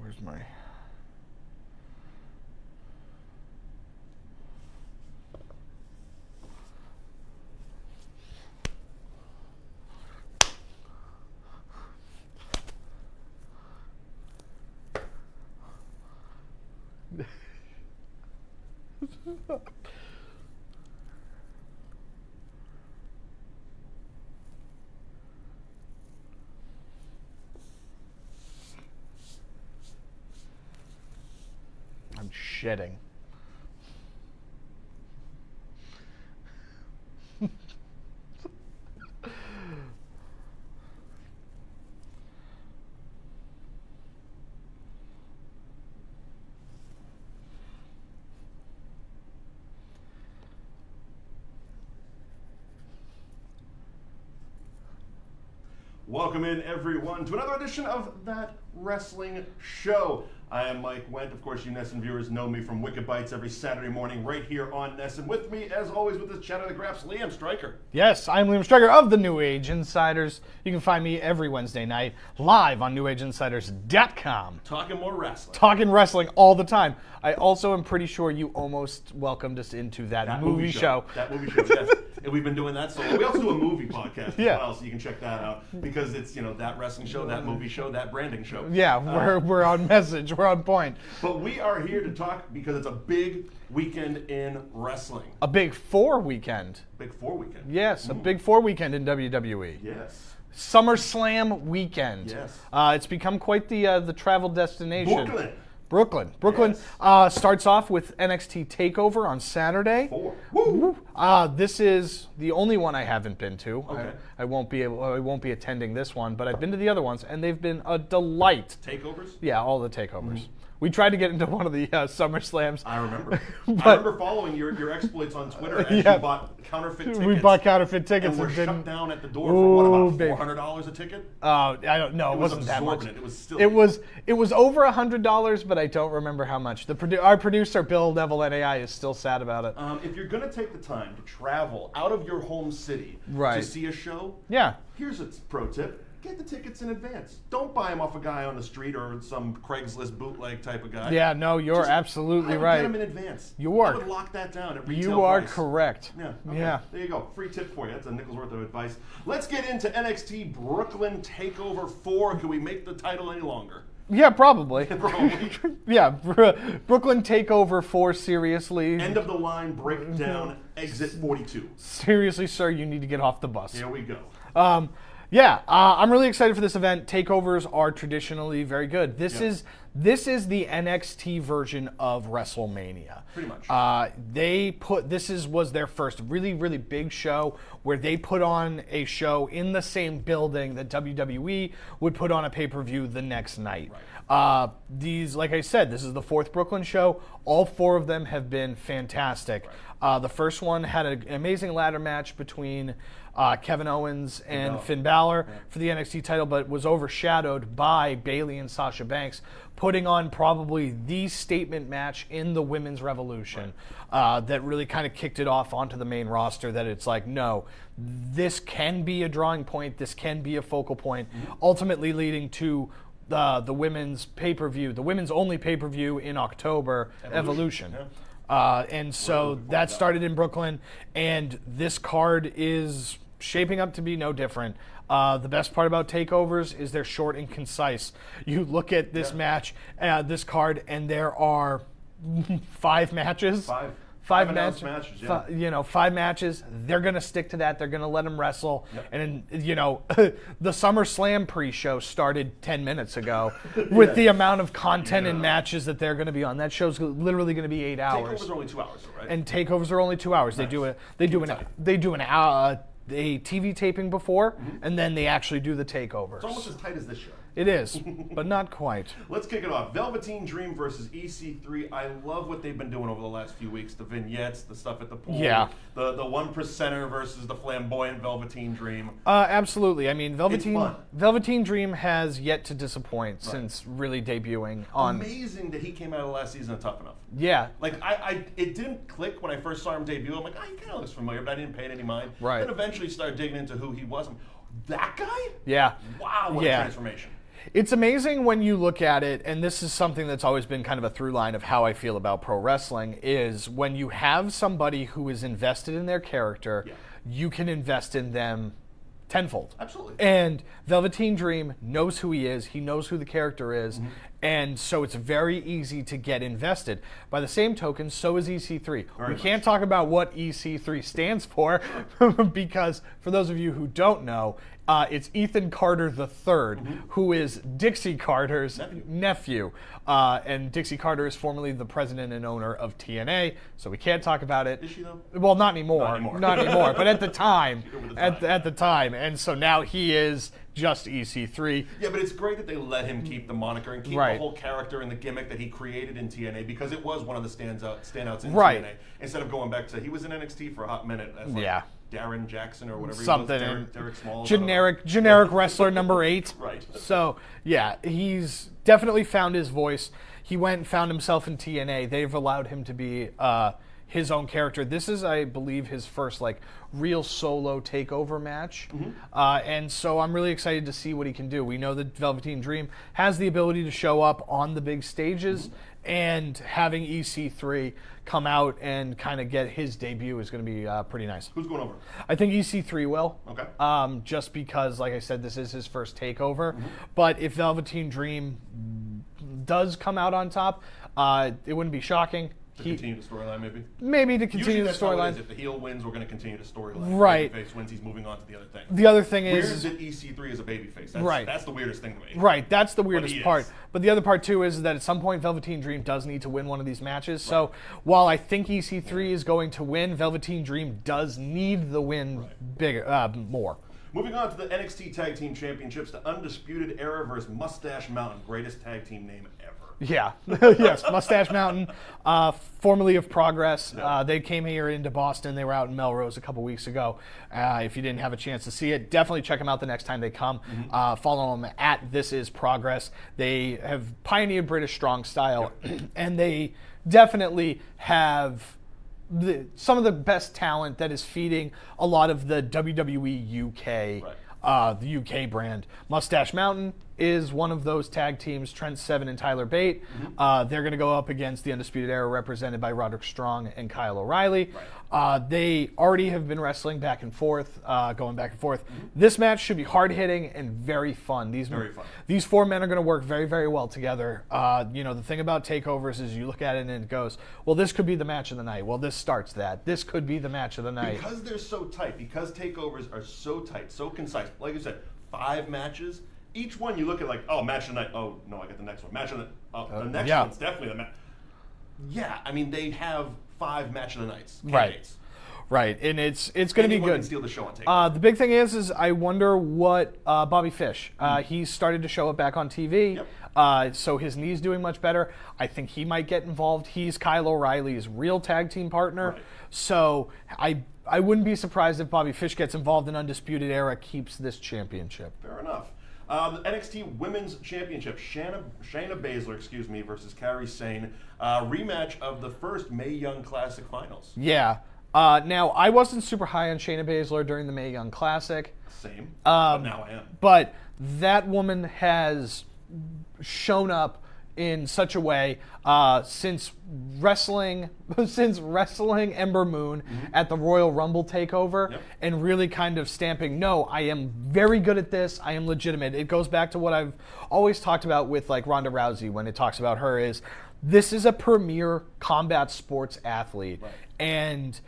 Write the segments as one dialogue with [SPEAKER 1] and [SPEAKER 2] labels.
[SPEAKER 1] Where's my... I'm shedding.
[SPEAKER 2] Welcome in, everyone, to another edition of That Wrestling Show. I am Mike Wendt. Of course, you NESN viewers know me from Wicked Bites every Saturday morning right here on NESN. With me, as always, with this chatter of the graphs, Liam Stryker.
[SPEAKER 1] Yes, I'm Liam Stryker of the New Age Insiders. You can find me every Wednesday night live on NewAgeInsiders.com.
[SPEAKER 2] Talking more wrestling.
[SPEAKER 1] Talking wrestling all the time. I also am pretty sure you almost welcomed us into that movie show.
[SPEAKER 2] That movie show, yes. And we've been doing that solo. We also do a movie podcast as well, so you can check that out. Because it's, that wrestling show, that movie show, that branding show.
[SPEAKER 1] Yeah, we're on message. We're on point.
[SPEAKER 2] But we are here to talk because it's a big weekend in wrestling.
[SPEAKER 1] A big 4 weekend.
[SPEAKER 2] Big 4 weekend.
[SPEAKER 1] Yes, a big 4 weekend in WWE.
[SPEAKER 2] Yes.
[SPEAKER 1] SummerSlam weekend.
[SPEAKER 2] Yes.
[SPEAKER 1] It's become quite the travel destination.
[SPEAKER 2] Brooklyn.
[SPEAKER 1] Yes. Starts off with NXT TakeOver on Saturday.
[SPEAKER 2] 4. Woo!
[SPEAKER 1] This is the only one I haven't been to.
[SPEAKER 2] Okay.
[SPEAKER 1] I won't be attending this one, but I've been to the other ones, and they've been a delight.
[SPEAKER 2] Takeovers?
[SPEAKER 1] Yeah, all the takeovers. Mm-hmm. We tried to get into one of the SummerSlams.
[SPEAKER 2] I remember. I remember following your exploits on Twitter as you bought counterfeit tickets.
[SPEAKER 1] We bought counterfeit tickets
[SPEAKER 2] and were
[SPEAKER 1] didn't...
[SPEAKER 2] shut down at the door for what, about $400 a ticket?
[SPEAKER 1] I don't know. It wasn't that much.
[SPEAKER 2] It was still.
[SPEAKER 1] It was over $100, but I don't remember how much. Our producer Bill Neville NAI is still sad about it.
[SPEAKER 2] If you're going to take the time to travel out of your home city to see a show, here's a pro tip. Get the tickets in advance. Don't buy them off a guy on the street or some Craigslist bootleg type of guy.
[SPEAKER 1] Yeah, no, you're absolutely right.
[SPEAKER 2] Get them in advance.
[SPEAKER 1] I would
[SPEAKER 2] lock that down at retail
[SPEAKER 1] You are
[SPEAKER 2] price.
[SPEAKER 1] Correct.
[SPEAKER 2] Yeah. Okay.
[SPEAKER 1] Yeah.
[SPEAKER 2] There you go. Free tip for you. That's a nickel's worth of advice. Let's get into NXT Brooklyn TakeOver 4. Can we make the title any longer?
[SPEAKER 1] Yeah, probably.
[SPEAKER 2] Probably.
[SPEAKER 1] Yeah, Brooklyn TakeOver 4, seriously.
[SPEAKER 2] End of the line, breakdown, exit 42.
[SPEAKER 1] Seriously, sir, you need to get off the bus.
[SPEAKER 2] Here we go.
[SPEAKER 1] I'm really excited for this event. Takeovers are traditionally very good. This is the NXT version of WrestleMania.
[SPEAKER 2] Pretty much.
[SPEAKER 1] This was their first really, really big show where they put on a show in the same building that WWE would put on a pay-per-view the next night.
[SPEAKER 2] Right.
[SPEAKER 1] Like I said, this is the 4th Brooklyn show. All 4 of them have been fantastic. Right. The first one had an amazing ladder match between Kevin Owens and Finn Balor for the NXT title, but was overshadowed by Bayley and Sasha Banks putting on probably the statement match in the Women's Revolution that really kind of kicked it off onto the main roster, that it's like, no, this can be a drawing point, this can be a focal point, ultimately leading to the women's pay-per-view, the women's only pay-per-view in October, Evolution. Yeah. And so that started in Brooklyn, and this card is shaping up to be no different. The best part about takeovers is they're short and concise. You look at this match, this card, and there are 5 matches. Five matches. Yeah. 5 matches. They're going to stick to that. They're going to let them wrestle. Yep. And, the SummerSlam pre-show started 10 minutes ago with the amount of content and matches that they're going to be on. That show's literally going to be 8 hours.
[SPEAKER 2] Takeovers are only 2 hours, right? And
[SPEAKER 1] takeovers are only 2 hours. Nice. They do a TV taping before, and then they actually do the takeovers.
[SPEAKER 2] It's almost as tight as this show.
[SPEAKER 1] It is, but not quite.
[SPEAKER 2] Let's kick it off. Velveteen Dream versus EC3. I love what they've been doing over the last few weeks. The vignettes, the stuff at the pool.
[SPEAKER 1] Yeah.
[SPEAKER 2] The 1%er versus the flamboyant Velveteen Dream.
[SPEAKER 1] Absolutely. I mean, Velveteen Dream has yet to disappoint since really debuting on.
[SPEAKER 2] Amazing that he came out of the last season of Tough Enough.
[SPEAKER 1] Yeah.
[SPEAKER 2] Like, it didn't click when I first saw him debut. I'm like, he kind of looks familiar, but I didn't pay it any mind.
[SPEAKER 1] Right.
[SPEAKER 2] Then eventually started digging into who he was. That guy?
[SPEAKER 1] Yeah.
[SPEAKER 2] Wow, what a transformation.
[SPEAKER 1] It's amazing when you look at it, and this is something that's always been kind of a through line of how I feel about pro wrestling, is when you have somebody who is invested in their character, you can invest in them tenfold.
[SPEAKER 2] Absolutely.
[SPEAKER 1] And Velveteen Dream knows who he is. He knows who the character is. And so it's very easy to get invested. By the same token, so is EC3. We can't talk about what EC3 stands for because for those of you who don't know, it's Ethan Carter III, who is Dixie Carter's nephew. And Dixie Carter is formerly the president and owner of TNA, so we can't talk about it.
[SPEAKER 2] Is she though?
[SPEAKER 1] Well, not anymore. Not anymore. But at the time, at the time. And so now he is just EC3.
[SPEAKER 2] Yeah, but it's great that they let him keep the moniker and keep the whole character and the gimmick that he created in TNA, because it was one of the standouts in TNA. Instead of going back to, he was in NXT for a hot minute as Darren Jackson or whatever
[SPEAKER 1] something
[SPEAKER 2] he was, Derek Smalls.
[SPEAKER 1] Generic wrestler number 8.
[SPEAKER 2] Right.
[SPEAKER 1] So, yeah, he's definitely found his voice. He went and found himself in TNA. They've allowed him to be his own character. This is, I believe, his first real solo takeover match. And so I'm really excited to see what he can do. We know that Velveteen Dream has the ability to show up on the big stages, and having EC3 come out and kind of get his debut is going to be pretty nice.
[SPEAKER 2] Who's going over?
[SPEAKER 1] I think EC3 will.
[SPEAKER 2] Okay.
[SPEAKER 1] Just because, like I said, this is his first takeover. But if Velveteen Dream does come out on top, it wouldn't be shocking.
[SPEAKER 2] To continue the storyline, maybe?
[SPEAKER 1] Maybe to continue the storyline.
[SPEAKER 2] If the heel wins, we're going to continue the storyline.
[SPEAKER 1] Right.
[SPEAKER 2] Babyface wins, he's moving on to the other thing.
[SPEAKER 1] The other thing
[SPEAKER 2] Weird
[SPEAKER 1] is
[SPEAKER 2] that EC3 is a babyface. That's the weirdest thing to me.
[SPEAKER 1] Right, that's the weirdest part. But the other part, too, is that at some point, Velveteen Dream does need to win one of these matches. So while I think EC3 is going to win, Velveteen Dream does need the win more.
[SPEAKER 2] Moving on to the NXT Tag Team Championships, the Undisputed Era versus Mustache Mountain. Greatest tag team name ever.
[SPEAKER 1] Yeah. Yes, Mustache Mountain, formerly of Progress. They came here into Boston. They were out in Melrose a couple weeks ago. If you didn't have a chance to see it, definitely check them out the next time they come. Follow them at This Is Progress. They have pioneered British strong style, and they definitely have some of the best talent that is feeding a lot of the WWE UK, the UK brand. Mustache Mountain is one of those tag teams, Trent Seven and Tyler Bate. They're going to go up against the Undisputed Era, represented by Roderick Strong and Kyle O'Reilly. They already have been wrestling back and forth, going back and forth. This match should be hard-hitting and very fun. These 4 men are going to work very, very well together. The thing about takeovers is you look at it and it goes, well, this could be the match of the night. Well, this starts that. This could be the match of the night.
[SPEAKER 2] Because they're so tight, because takeovers are so tight, so concise. Like I said, 5 matches. Each one you look at match of the night. Oh, no, I got the next one. Match of the the next one's definitely the match. Yeah, I mean, they have 5 match of the nights.
[SPEAKER 1] Right, and it's going to be good.
[SPEAKER 2] Can steal the show on takeover.
[SPEAKER 1] The big thing is I wonder what Bobby Fish. He's started to show up back on TV. So his knee's doing much better. I think he might get involved. He's Kyle O'Reilly's real tag team partner. So I wouldn't be surprised if Bobby Fish gets involved and Undisputed Era keeps this championship.
[SPEAKER 2] Fair enough. The NXT Women's Championship, Shayna Baszler, versus Kairi Sane. Rematch of the first Mae Young Classic Finals.
[SPEAKER 1] Yeah. Now, I wasn't super high on Shayna Baszler during the Mae Young Classic.
[SPEAKER 2] Same. But now I am.
[SPEAKER 1] But that woman has shown up in such a way since wrestling Ember Moon at the Royal Rumble takeover and really kind of stamping, no, I am very good at this, I am legitimate. It goes back to what I've always talked about with Ronda Rousey when it talks about her is this is a premier combat sports athlete. And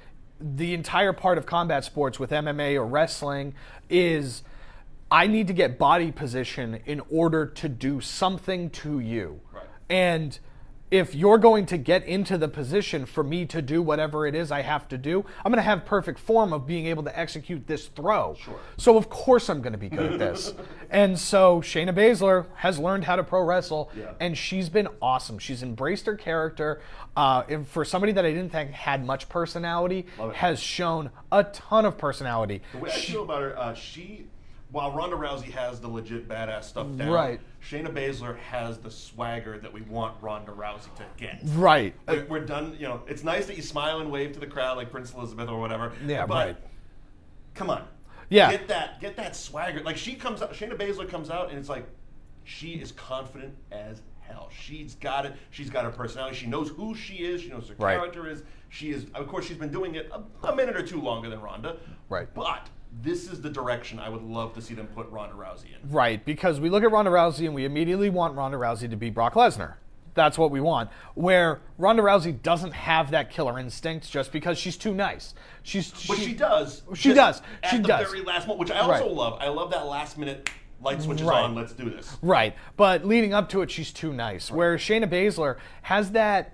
[SPEAKER 1] the entire part of combat sports with MMA or wrestling is I need to get body position in order to do something to you. And if you're going to get into the position for me to do whatever it is I have to do, I'm going to have perfect form of being able to execute this throw. So of course I'm going to be good at this. And so Shayna Baszler has learned how to pro wrestle, and she's been awesome. She's embraced her character. And for somebody that I didn't think had much personality, has shown a ton of personality.
[SPEAKER 2] The way I feel about her, while Ronda Rousey has the legit badass stuff down, Shayna Baszler has the swagger that we want Ronda Rousey to get. We're done. It's nice that you smile and wave to the crowd like Princess Elizabeth or whatever. But come on. Get that swagger. Shayna Baszler comes out and it's like, she is confident as hell. She's got it. She's got her personality. She knows who she is. She knows her character is. She is, of course, she's been doing it a minute or two longer than Ronda.
[SPEAKER 1] Right.
[SPEAKER 2] But this is the direction I would love to see them put Ronda Rousey in.
[SPEAKER 1] Right, because we look at Ronda Rousey and we immediately want Ronda Rousey to beat Brock Lesnar. That's what we want. Where Ronda Rousey doesn't have that killer instinct just because she's too nice.
[SPEAKER 2] But she does.
[SPEAKER 1] She does.
[SPEAKER 2] At the very last moment, which I also love. I love that last minute light switches on, let's do this.
[SPEAKER 1] Right. But leading up to it, she's too nice. Right. Where Shayna Baszler has that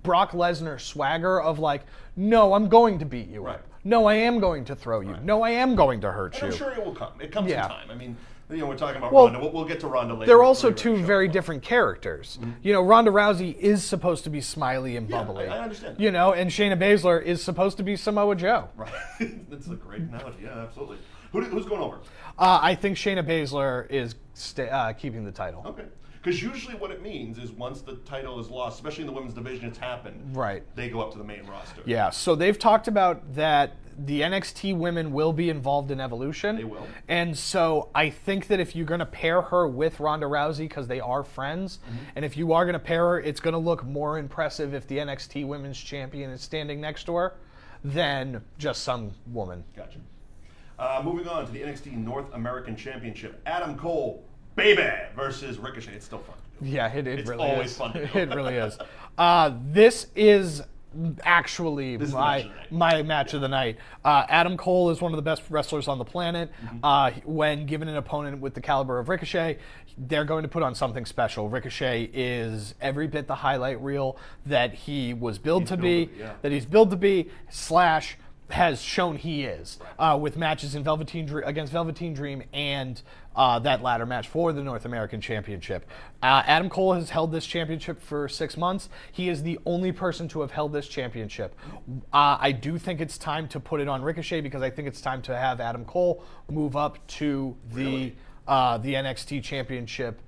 [SPEAKER 1] Brock Lesnar swagger of like, no, I'm going to beat you.
[SPEAKER 2] Right.
[SPEAKER 1] No, I am going to throw you. Right. No, I am going to hurt you.
[SPEAKER 2] I'm sure it will come. It comes in time. I mean, we're talking about Ronda. We'll get to Ronda later.
[SPEAKER 1] They're also two very different characters. Mm-hmm. Ronda Rousey is supposed to be smiley and bubbly.
[SPEAKER 2] I understand.
[SPEAKER 1] And Shayna Baszler is supposed to be Samoa Joe.
[SPEAKER 2] Right. That's a great analogy. Yeah, absolutely. Who's going over?
[SPEAKER 1] I think Shayna Baszler is keeping the title.
[SPEAKER 2] Okay. Because usually what it means is once the title is lost, especially in the women's division, it's happened.
[SPEAKER 1] Right.
[SPEAKER 2] They go up to the main roster.
[SPEAKER 1] Yeah. So they've talked about that the NXT women will be involved in Evolution.
[SPEAKER 2] They will.
[SPEAKER 1] And so I think that if you're going to pair her with Ronda Rousey, because they are friends, and if you are going to pair her, it's going to look more impressive if the NXT Women's Champion is standing next to her than just some woman.
[SPEAKER 2] Gotcha. Moving on to the NXT North American Championship. Adam Cole, baby, versus Ricochet. It's still fun.
[SPEAKER 1] Yeah, it really is.
[SPEAKER 2] It's always fun to do.
[SPEAKER 1] It really is. This is actually my match of the night. Adam Cole is one of the best wrestlers on the planet. When given an opponent with the caliber of Ricochet, they're going to put on something special. Ricochet is every bit the highlight reel that he was billed to be, that he's billed to be, / has shown he is, with matches in against Velveteen Dream and that ladder match for the North American Championship. Adam Cole has held this championship for 6 months. He is the only person to have held this championship. I do think it's time to put it on Ricochet because I think it's time to have Adam Cole move up to the NXT Championship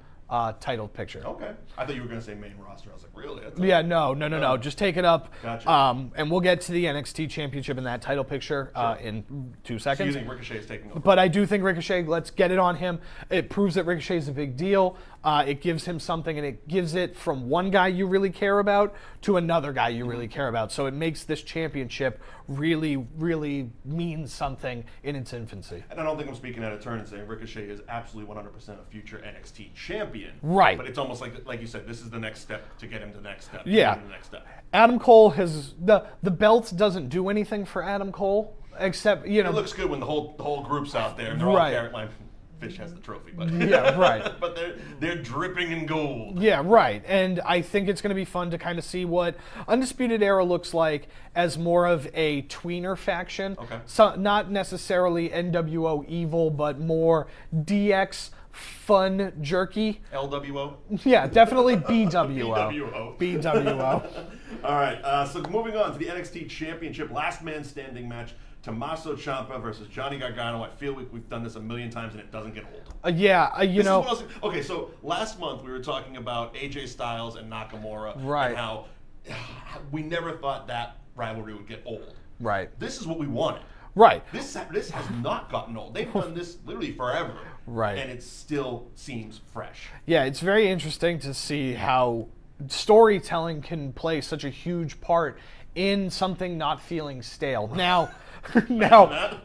[SPEAKER 1] title picture.
[SPEAKER 2] Okay. I thought you were going to say main roster. I was like, really?
[SPEAKER 1] Yeah, no. Just take it up.
[SPEAKER 2] Gotcha.
[SPEAKER 1] And we'll get to the NXT Championship in that title picture in 2 seconds.
[SPEAKER 2] So you think Ricochet is taking over?
[SPEAKER 1] But I do think Ricochet, let's get it on him. It proves that Ricochet is a big deal. It gives him something, and it gives it from one guy you really care about to another guy you really care about. So it makes this championship really, really mean something in its infancy.
[SPEAKER 2] And I don't think I'm speaking out of turn and saying Ricochet is absolutely 100% a future NXT champion.
[SPEAKER 1] Right.
[SPEAKER 2] But it's almost like you said, this is the next step to get him to the next step.
[SPEAKER 1] Yeah.
[SPEAKER 2] The next step.
[SPEAKER 1] Adam Cole has the belt doesn't do anything for Adam Cole except
[SPEAKER 2] It looks good when the whole group's out there and they're all carrying like Fish has the trophy, but but they're dripping in gold.
[SPEAKER 1] Yeah, right. And I think it's going to be fun to kind of see what Undisputed Era looks like as more of a tweener faction.
[SPEAKER 2] Okay.
[SPEAKER 1] So not necessarily NWO evil, but more DX fun jerky.
[SPEAKER 2] LWO?
[SPEAKER 1] Yeah, definitely BWO. BWO.
[SPEAKER 2] All right, so moving on to the NXT Championship last man standing match. Tommaso Ciampa versus Johnny Gargano. I feel we've done this a million times and it doesn't get old. Okay, so last month we were talking about AJ Styles and Nakamura.
[SPEAKER 1] Right.
[SPEAKER 2] And how we never thought that rivalry would get old.
[SPEAKER 1] Right.
[SPEAKER 2] This is what we wanted.
[SPEAKER 1] Right.
[SPEAKER 2] This has not gotten old. They've done this literally forever.
[SPEAKER 1] Right.
[SPEAKER 2] And it still seems fresh.
[SPEAKER 1] Yeah, it's very interesting to see how storytelling can play such a huge part in something not feeling stale. Now,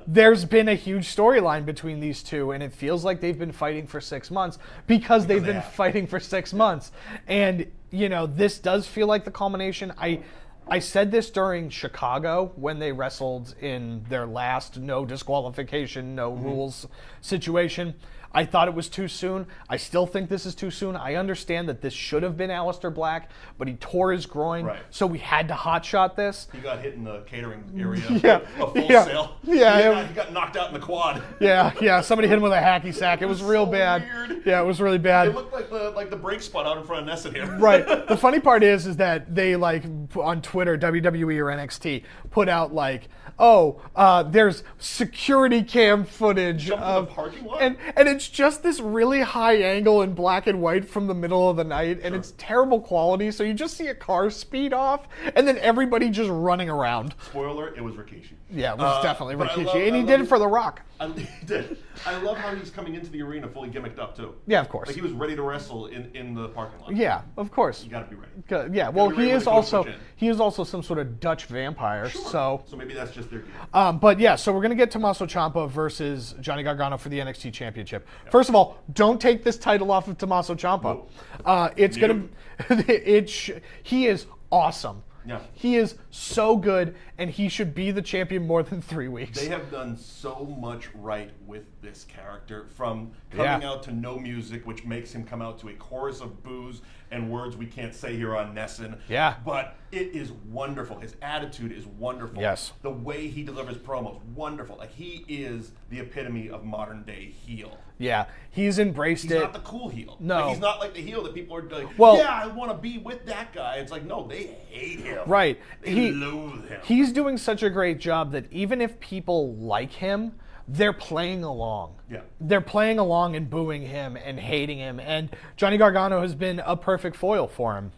[SPEAKER 1] there's been a huge storyline between these two, and it feels like they've been fighting for 6 months because they've been fighting for 6 months. And, this does feel like the culmination. I said this during Chicago when they wrestled in their last no disqualification, no rules situation. I thought it was too soon. I still think this is too soon. I understand that this should have been Aleister Black, but he tore his groin, so we had to hotshot this.
[SPEAKER 2] He got hit in the catering area. A full sale.
[SPEAKER 1] Yeah,
[SPEAKER 2] he got knocked out in the quad.
[SPEAKER 1] Yeah. Somebody hit him with a hacky sack. It was real bad.
[SPEAKER 2] Weird.
[SPEAKER 1] Yeah, it was really bad.
[SPEAKER 2] It looked like the brake spot out in front of NESN here.
[SPEAKER 1] Right. The funny part is that they on Twitter, WWE or NXT, put out there's security cam footage
[SPEAKER 2] of the parking lot,
[SPEAKER 1] and it it's just this really high angle in black and white from the middle of the night, and it's terrible quality, so you just see a car speed off, and then everybody just running around.
[SPEAKER 2] Spoiler, it was Rikishi.
[SPEAKER 1] Yeah, it was definitely
[SPEAKER 2] but
[SPEAKER 1] Rikishi, and he did it for The Rock.
[SPEAKER 2] He did. I love how he's coming into the arena fully gimmicked up, too.
[SPEAKER 1] Yeah, of course.
[SPEAKER 2] Like, he was ready to wrestle in the parking lot.
[SPEAKER 1] Yeah, of course.
[SPEAKER 2] You gotta be ready.
[SPEAKER 1] Yeah, well, he is also some sort of Dutch vampire, so
[SPEAKER 2] maybe that's just their deal.
[SPEAKER 1] But yeah, so we're going to get Tommaso Ciampa versus Johnny Gargano for the NXT Championship. First of all, don't take this title off of Tommaso Ciampa. It's going to he is awesome.
[SPEAKER 2] Yeah.
[SPEAKER 1] He is so good, and he should be the champion more than 3 weeks.
[SPEAKER 2] They have done so much right with this character, from coming out to no music, which makes him come out to a chorus of boos and words we can't say here on NESN.
[SPEAKER 1] Yeah.
[SPEAKER 2] But it is wonderful. His attitude is wonderful.
[SPEAKER 1] Yes.
[SPEAKER 2] The way he delivers promos, wonderful. Like, he is the epitome of modern day heel.
[SPEAKER 1] Yeah, he's embraced
[SPEAKER 2] He's
[SPEAKER 1] it.
[SPEAKER 2] not the cool heel.
[SPEAKER 1] No.
[SPEAKER 2] Like, he's not like the heel that people are like,
[SPEAKER 1] Well,
[SPEAKER 2] yeah, I want to be with that guy. It's like, no, they hate him.
[SPEAKER 1] Right.
[SPEAKER 2] They loathe him.
[SPEAKER 1] He's doing such a great job that even if people like him, they're playing along.
[SPEAKER 2] Yeah.
[SPEAKER 1] They're playing along and booing him and hating him. And Johnny Gargano has been a perfect foil for him.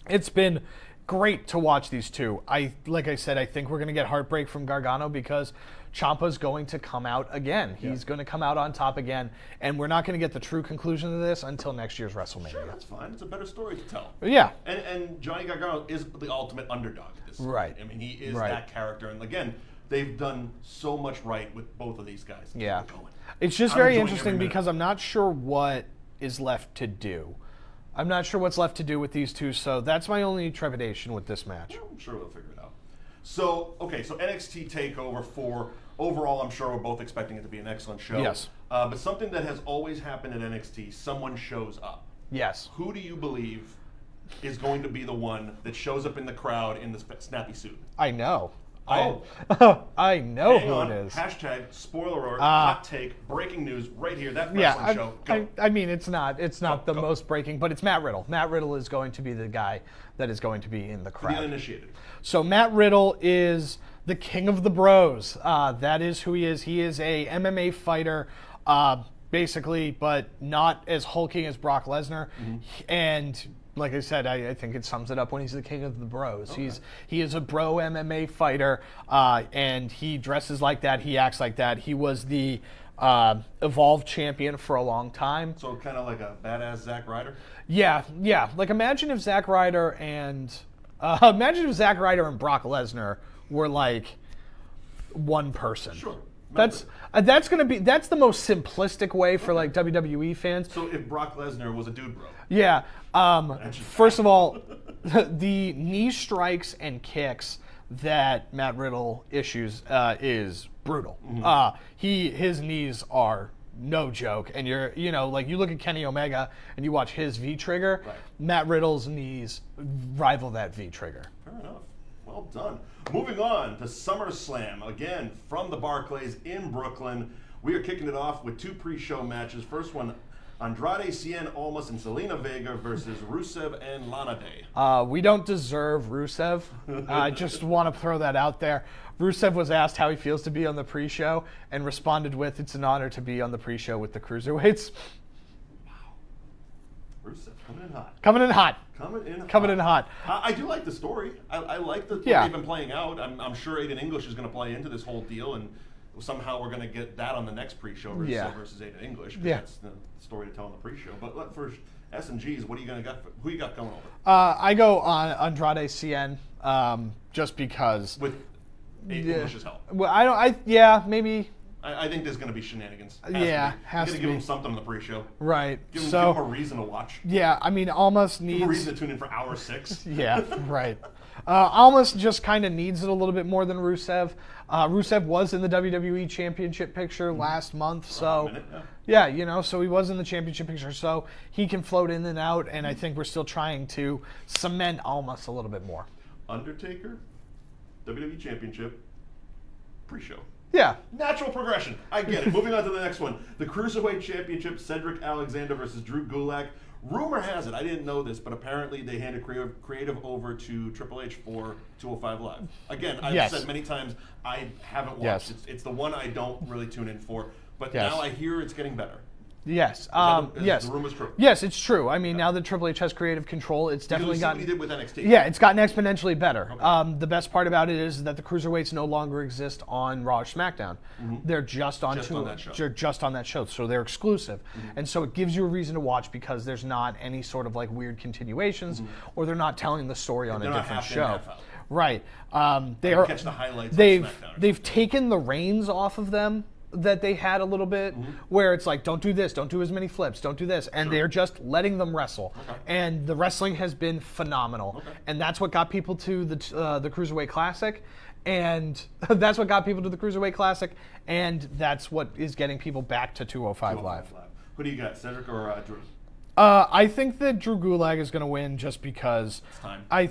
[SPEAKER 1] It's been great to watch these two. Like I said, I think we're going to get heartbreak from Gargano because Ciampa's going to come out again. He's going to come out on top again, and we're not going to get the true conclusion of this until next year's WrestleMania.
[SPEAKER 2] Sure, that's fine. It's a better story to tell.
[SPEAKER 1] Yeah.
[SPEAKER 2] And Johnny Gargano is the ultimate underdog at this
[SPEAKER 1] Right.
[SPEAKER 2] point. I mean, he is that character. And again, they've done so much right with both of these guys.
[SPEAKER 1] Yeah.
[SPEAKER 2] Keep it going.
[SPEAKER 1] It's just
[SPEAKER 2] I'm
[SPEAKER 1] very
[SPEAKER 2] enjoying
[SPEAKER 1] interesting
[SPEAKER 2] every minute.
[SPEAKER 1] because I'm not sure what is left to do. I'm not sure what's left to do with these two, so that's my only trepidation with this match.
[SPEAKER 2] Well, I'm sure we'll figure it out. So, okay, so NXT TakeOver 4. Overall, I'm sure we're both expecting it to be an excellent show.
[SPEAKER 1] Yes.
[SPEAKER 2] But something that has always happened at NXT, someone shows up.
[SPEAKER 1] Yes.
[SPEAKER 2] Who do you believe is going to be the one that shows up in the crowd in the snappy suit?
[SPEAKER 1] I know.
[SPEAKER 2] Oh.
[SPEAKER 1] I know
[SPEAKER 2] Hang
[SPEAKER 1] who
[SPEAKER 2] on.
[SPEAKER 1] it is.
[SPEAKER 2] Hashtag spoiler alert, hot take, breaking news right here. That wrestling
[SPEAKER 1] Yeah,
[SPEAKER 2] show. Go.
[SPEAKER 1] I mean, it's not the
[SPEAKER 2] go.
[SPEAKER 1] most breaking, but it's Matt Riddle. Matt Riddle is going to be the guy that is going to be in the
[SPEAKER 2] The
[SPEAKER 1] crowd.
[SPEAKER 2] uninitiated.
[SPEAKER 1] So Matt Riddle is the king of the bros. That is who he is. He is a MMA fighter, basically, but not as hulking as Brock Lesnar. And like I said, I think it sums it up when he's the king of the bros.
[SPEAKER 2] Okay.
[SPEAKER 1] He is a bro MMA fighter, and he dresses like that. He acts like that. He was the Evolve champion for a long time.
[SPEAKER 2] So kind of like a badass Zack Ryder?
[SPEAKER 1] Yeah. Like imagine if Zack Ryder and Brock Lesnar were like one person.
[SPEAKER 2] Sure.
[SPEAKER 1] That's the most simplistic way for like WWE fans.
[SPEAKER 2] So if Brock Lesnar was a dude bro.
[SPEAKER 1] Yeah. First of all, the knee strikes and kicks that Matt Riddle issues is brutal. His knees are no joke, and you look at Kenny Omega and you watch his V trigger.
[SPEAKER 2] Right.
[SPEAKER 1] Matt Riddle's knees rival that V trigger.
[SPEAKER 2] Fair enough. Well done. Moving on to SummerSlam, again from the Barclays in Brooklyn. We are kicking it off with two pre-show matches. First one, Andrade Cien Almas and Zelina Vega versus Rusev and Lana Day.
[SPEAKER 1] We don't deserve Rusev. I just want to throw that out there. Rusev was asked how he feels to be on the pre-show and responded with, "It's an honor to be on the pre-show with the cruiserweights."
[SPEAKER 2] Rusev coming in hot.
[SPEAKER 1] Coming in hot.
[SPEAKER 2] Coming in
[SPEAKER 1] hot.
[SPEAKER 2] I do like the story. I like what
[SPEAKER 1] Yeah.
[SPEAKER 2] they've been playing out. I'm sure Aiden English is going to play into this whole deal, and somehow we're going to get that on the next pre-show, Rusev
[SPEAKER 1] Yeah.
[SPEAKER 2] versus Aiden English. 'Cause
[SPEAKER 1] Yeah.
[SPEAKER 2] That's the story to tell on the pre-show. But first, S&Gs, what are you going to got? Who you got going over?
[SPEAKER 1] I go on Andrade Cien just because.
[SPEAKER 2] With Aiden English's help.
[SPEAKER 1] Well, maybe.
[SPEAKER 2] I think there's going to be shenanigans.
[SPEAKER 1] Has
[SPEAKER 2] to
[SPEAKER 1] to
[SPEAKER 2] be.
[SPEAKER 1] be.
[SPEAKER 2] You gotta give him something on the pre-show.
[SPEAKER 1] Right.
[SPEAKER 2] Give him
[SPEAKER 1] So
[SPEAKER 2] a reason to watch.
[SPEAKER 1] yeah, I mean, Almas
[SPEAKER 2] Give him a
[SPEAKER 1] needs.
[SPEAKER 2] reason to tune in for hour 6.
[SPEAKER 1] Yeah, right. Almas just kind of needs it a little bit more than Rusev. Rusev was in the WWE Championship picture last month, so
[SPEAKER 2] minute, yeah.
[SPEAKER 1] yeah, so he was in the championship picture, so he can float in and out, and I think we're still trying to cement Almas a little bit more.
[SPEAKER 2] Undertaker, WWE Championship, pre-show.
[SPEAKER 1] Yeah.
[SPEAKER 2] Natural progression. I get it. Moving on to the next one. The Cruiserweight Championship, Cedric Alexander versus Drew Gulak. Rumor has it, I didn't know this, but apparently they handed creative over to Triple H for 205 Live. Again, I've
[SPEAKER 1] Yes.
[SPEAKER 2] said many times I haven't watched.
[SPEAKER 1] Yes.
[SPEAKER 2] It's the one I don't really tune in for. But
[SPEAKER 1] Yes.
[SPEAKER 2] now I hear it's getting better.
[SPEAKER 1] Yes.
[SPEAKER 2] The rumor's true.
[SPEAKER 1] Yes, it's true. I mean, now that Triple H has creative control, it's definitely gotten.
[SPEAKER 2] What he did with NXT.
[SPEAKER 1] Yeah, it's gotten exponentially better. Okay. The best part about it is that the cruiserweights no longer exist on Raw or SmackDown. They're just on that show. They're just on that show, so they're exclusive, and so it gives you a reason to watch because there's not any sort of like weird continuations, or they're not telling the story on a different show. Right. They are.
[SPEAKER 2] Catch the highlights.
[SPEAKER 1] They've taken the reins off of them that they had a little bit, where it's like, don't do this, don't do as many flips, don't do this, and they're just letting them wrestle. Okay. And the wrestling has been phenomenal, and that's what got people to the Cruiserweight Classic, and that's what got people to the Cruiserweight Classic, and that's what is getting people back to 205 Live.
[SPEAKER 2] Who do you got, Cedric or Drew?
[SPEAKER 1] I think that Drew Gulak is going to win just because.
[SPEAKER 2] It's time.
[SPEAKER 1] I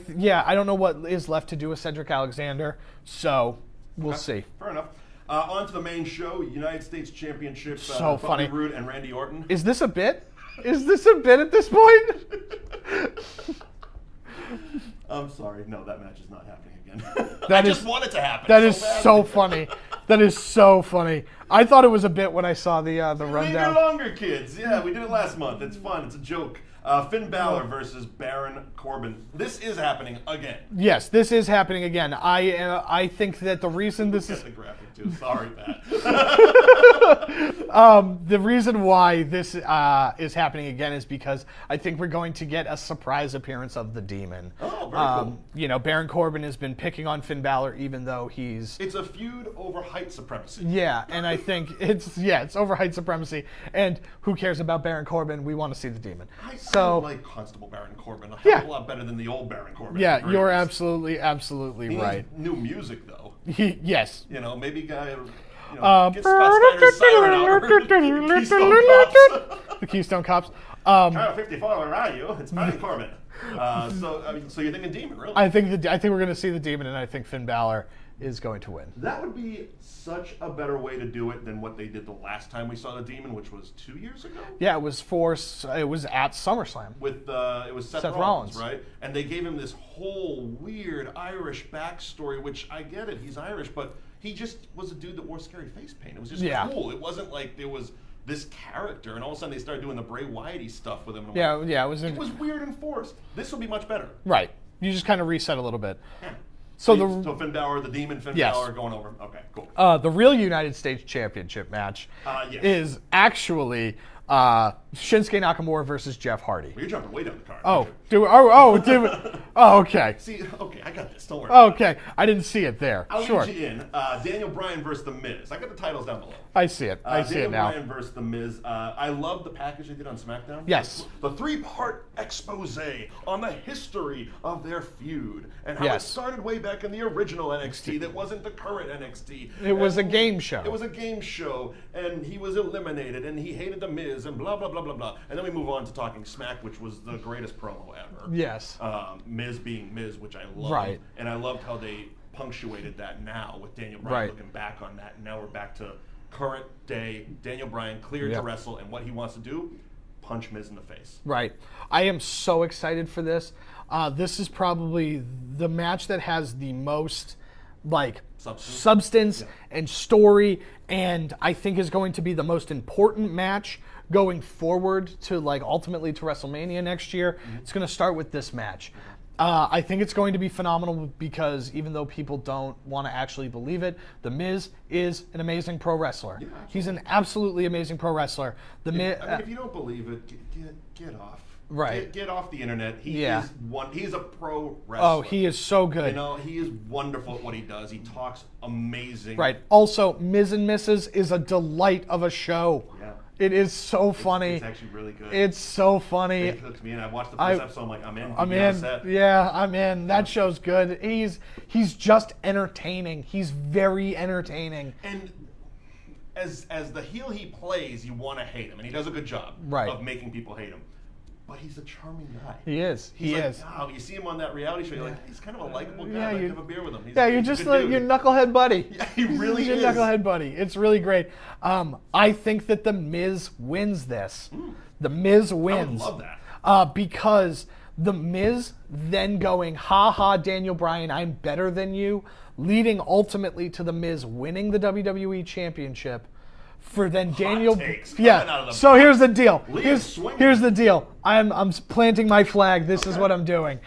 [SPEAKER 1] don't know what is left to do with Cedric Alexander, so we'll see.
[SPEAKER 2] Fair enough. On to the main show, United States Championship.
[SPEAKER 1] So funny.
[SPEAKER 2] Bobby Roode and Randy Orton.
[SPEAKER 1] Is this a bit? Is this a bit at this point?
[SPEAKER 2] I'm sorry. No, that match is not happening again.
[SPEAKER 1] I
[SPEAKER 2] just want it to happen.
[SPEAKER 1] That is so funny. That is so funny. I thought it was a bit when I saw the rundown.
[SPEAKER 2] Linger longer, kids. Yeah, we did it last month. It's fun. It's a joke. Finn Balor versus Baron Corbin. This is happening again.
[SPEAKER 1] Yes, this is happening again. I think that the reason this is
[SPEAKER 2] the graphic too. Sorry, Pat.
[SPEAKER 1] The reason why this is happening again is because I think we're going to get a surprise appearance of the Demon.
[SPEAKER 2] Oh, very cool.
[SPEAKER 1] You know, Baron Corbin has been picking on Finn Balor even though he's.
[SPEAKER 2] It's a feud over height supremacy.
[SPEAKER 1] Yeah, and I think it's over height supremacy. And who cares about Baron Corbin? We want to see the Demon.
[SPEAKER 2] I like Constable Baron Corbin a hell of a lot better than the old Baron Corbin.
[SPEAKER 1] Yeah, you're absolutely right.
[SPEAKER 2] New music though.
[SPEAKER 1] Yes.
[SPEAKER 2] You know, maybe guy. Get Scott Steiner's siren out. Keystone Cops.
[SPEAKER 1] The Keystone Cops.
[SPEAKER 2] Kyle 54, where are you? It's Baron Corbin. So you're thinking Demon, really?
[SPEAKER 1] I think we're going to see the Demon, and I think Finn Balor is going to win.
[SPEAKER 2] That would be such a better way to do it than what they did the last time we saw the Demon, which was 2 years ago.
[SPEAKER 1] Yeah, it was at SummerSlam
[SPEAKER 2] with it was Seth Rollins, right? And they gave him this whole weird Irish backstory, which I get it, he's Irish, but he just was a dude that wore scary face paint. It was just cool. It wasn't like there was this character, and all of a sudden they started doing the Bray Wyatt-y stuff with him. And
[SPEAKER 1] it was
[SPEAKER 2] weird and forced. This will be much better.
[SPEAKER 1] Right. You just kind of reset a little bit.
[SPEAKER 2] Yeah. So Finn Balor, the Demon, Finn Balor going over. Okay, cool.
[SPEAKER 1] The real United States Championship match is actually Shinsuke Nakamura versus Jeff Hardy.
[SPEAKER 2] Well, you're jumping way down the card.
[SPEAKER 1] Okay.
[SPEAKER 2] See, okay, I got this. Don't worry.
[SPEAKER 1] Okay, I didn't see it there.
[SPEAKER 2] I'll lead you in. Daniel Bryan versus The Miz. I got the titles down below.
[SPEAKER 1] I see it. I see it now.
[SPEAKER 2] Daniel Bryan versus The Miz. I love the package they did on SmackDown.
[SPEAKER 1] Yes.
[SPEAKER 2] The 3-part expose on the history of their feud and how it started way back in the original NXT that wasn't the current NXT.
[SPEAKER 1] It was a game show.
[SPEAKER 2] It was a game show, and he was eliminated, and he hated The Miz, and blah, blah, blah, blah, blah. And then we move on to talking Smack, which was the greatest promo ever.
[SPEAKER 1] Yes.
[SPEAKER 2] Miz being Miz, which I love.
[SPEAKER 1] Right.
[SPEAKER 2] And I loved how they punctuated that now with Daniel Bryan looking back on that. And now we're back to current day Daniel Bryan cleared to wrestle, and what he wants to do, punch Miz in the face.
[SPEAKER 1] Right. I am so excited for this. This is probably the match that has the most substance and story, and I think is going to be the most important match going forward to ultimately to WrestleMania next year. It's going to start with this match. I think it's going to be phenomenal because even though people don't want to actually believe it, The Miz is an amazing pro wrestler. Yeah, he's an absolutely amazing pro wrestler. Miz.
[SPEAKER 2] I mean, if you don't believe it, get off.
[SPEAKER 1] Right.
[SPEAKER 2] Get off the internet. He's a pro wrestler.
[SPEAKER 1] Oh, he is so good.
[SPEAKER 2] You know, he is wonderful at what he does. He talks amazing.
[SPEAKER 1] Right. Also, Miz and Mrs. is a delight of a show. Yeah. It is so funny.
[SPEAKER 2] It's actually really good.
[SPEAKER 1] It's so funny.
[SPEAKER 2] It hooks me in. I watched the first episode. I'm like, I'm in.
[SPEAKER 1] I'm in. Yeah, I'm in. That show's good. He's just entertaining. He's very entertaining.
[SPEAKER 2] And as the heel he plays, you want to hate him, and he does a good job of making people hate him. But he's a charming guy.
[SPEAKER 1] He is. He is.
[SPEAKER 2] Oh, you see him on that reality show, you're like, he's kind of a likable guy. I'd have a beer with him.
[SPEAKER 1] You're just like your knucklehead buddy.
[SPEAKER 2] Yeah, he really
[SPEAKER 1] is. Your knucklehead buddy. It's really great. I think that The Miz wins this. The Miz wins.
[SPEAKER 2] I would love that.
[SPEAKER 1] Because The Miz then going, ha ha, Daniel Bryan, I'm better than you, leading ultimately to The Miz winning the WWE Championship, for then Daniel.
[SPEAKER 2] takes coming out of the
[SPEAKER 1] So here's the deal.
[SPEAKER 2] swinging.
[SPEAKER 1] Here's the deal. I'm planting my flag. This is what I'm doing.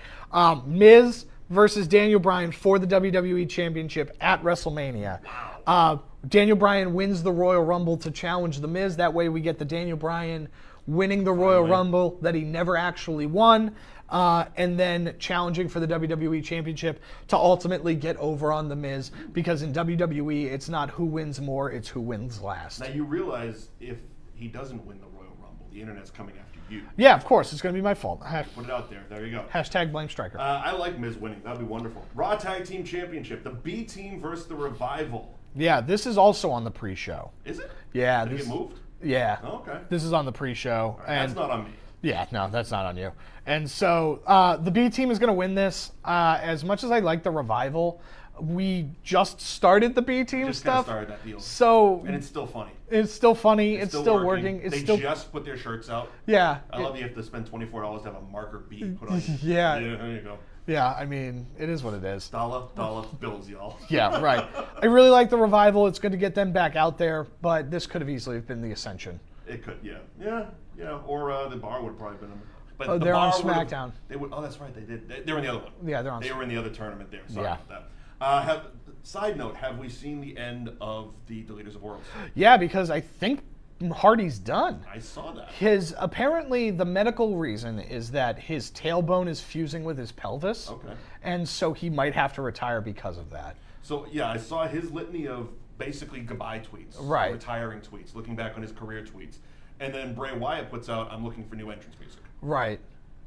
[SPEAKER 1] Miz versus Daniel Bryan for the WWE Championship at WrestleMania.
[SPEAKER 2] Wow.
[SPEAKER 1] Daniel Bryan wins the Royal Rumble to challenge the Miz. That way we get the Daniel Bryan winning the Royal Rumble that he never actually won, and then challenging for the WWE Championship to ultimately get over on the Miz, because in WWE it's not who wins more, it's who wins last.
[SPEAKER 2] Now you realize if he doesn't win the Royal Rumble, the internet's coming after you.
[SPEAKER 1] Yeah, of course, it's going to be my fault.
[SPEAKER 2] Put it out there. There you go.
[SPEAKER 1] Hashtag blame Stryker.
[SPEAKER 2] I like Miz winning. That'd be wonderful. Raw Tag Team Championship. The B Team versus the Revival.
[SPEAKER 1] Yeah, this is also on the pre-show.
[SPEAKER 2] Is it?
[SPEAKER 1] Yeah.
[SPEAKER 2] Did it get moved?
[SPEAKER 1] Yeah.
[SPEAKER 2] Oh, okay.
[SPEAKER 1] This is on the pre-show.
[SPEAKER 2] That's not on me.
[SPEAKER 1] Yeah, no, that's not on you. And so the B Team is going to win this. As much as I like the Revival, we just started the B Team
[SPEAKER 2] Just
[SPEAKER 1] stuff.
[SPEAKER 2] started that deal.
[SPEAKER 1] So
[SPEAKER 2] And it's still funny.
[SPEAKER 1] it's still funny. It's still working. It's
[SPEAKER 2] They
[SPEAKER 1] still
[SPEAKER 2] just put their shirts out.
[SPEAKER 1] yeah.
[SPEAKER 2] I love you have to spend $24 to have a marker B put on you.
[SPEAKER 1] Yeah.
[SPEAKER 2] There you go.
[SPEAKER 1] Yeah, I mean, it is what it is.
[SPEAKER 2] Dollar bills, y'all.
[SPEAKER 1] Yeah, right. I really like the Revival. It's good to get them back out there, but this could have easily been the Ascension.
[SPEAKER 2] It could, yeah. Or the Bar would have probably been. But
[SPEAKER 1] Oh,
[SPEAKER 2] the
[SPEAKER 1] they're on
[SPEAKER 2] Bar would've-
[SPEAKER 1] SmackDown.
[SPEAKER 2] They would. Oh, that's right. They did. They were in the other one.
[SPEAKER 1] Yeah, they're on.
[SPEAKER 2] They were in the other tournament there. Sorry
[SPEAKER 1] Yeah.
[SPEAKER 2] about that. Side note: have we seen the end of the Deleters of Worlds?
[SPEAKER 1] Yeah, because I think Hardy's done.
[SPEAKER 2] I saw that.
[SPEAKER 1] Apparently the medical reason is that his tailbone is fusing with his pelvis.
[SPEAKER 2] Okay.
[SPEAKER 1] And so he might have to retire because of that.
[SPEAKER 2] So yeah, I saw his litany of basically goodbye tweets,
[SPEAKER 1] Right.
[SPEAKER 2] retiring tweets, looking back on his career tweets, and then Bray Wyatt puts out, "I'm looking for new entrance music."
[SPEAKER 1] Right.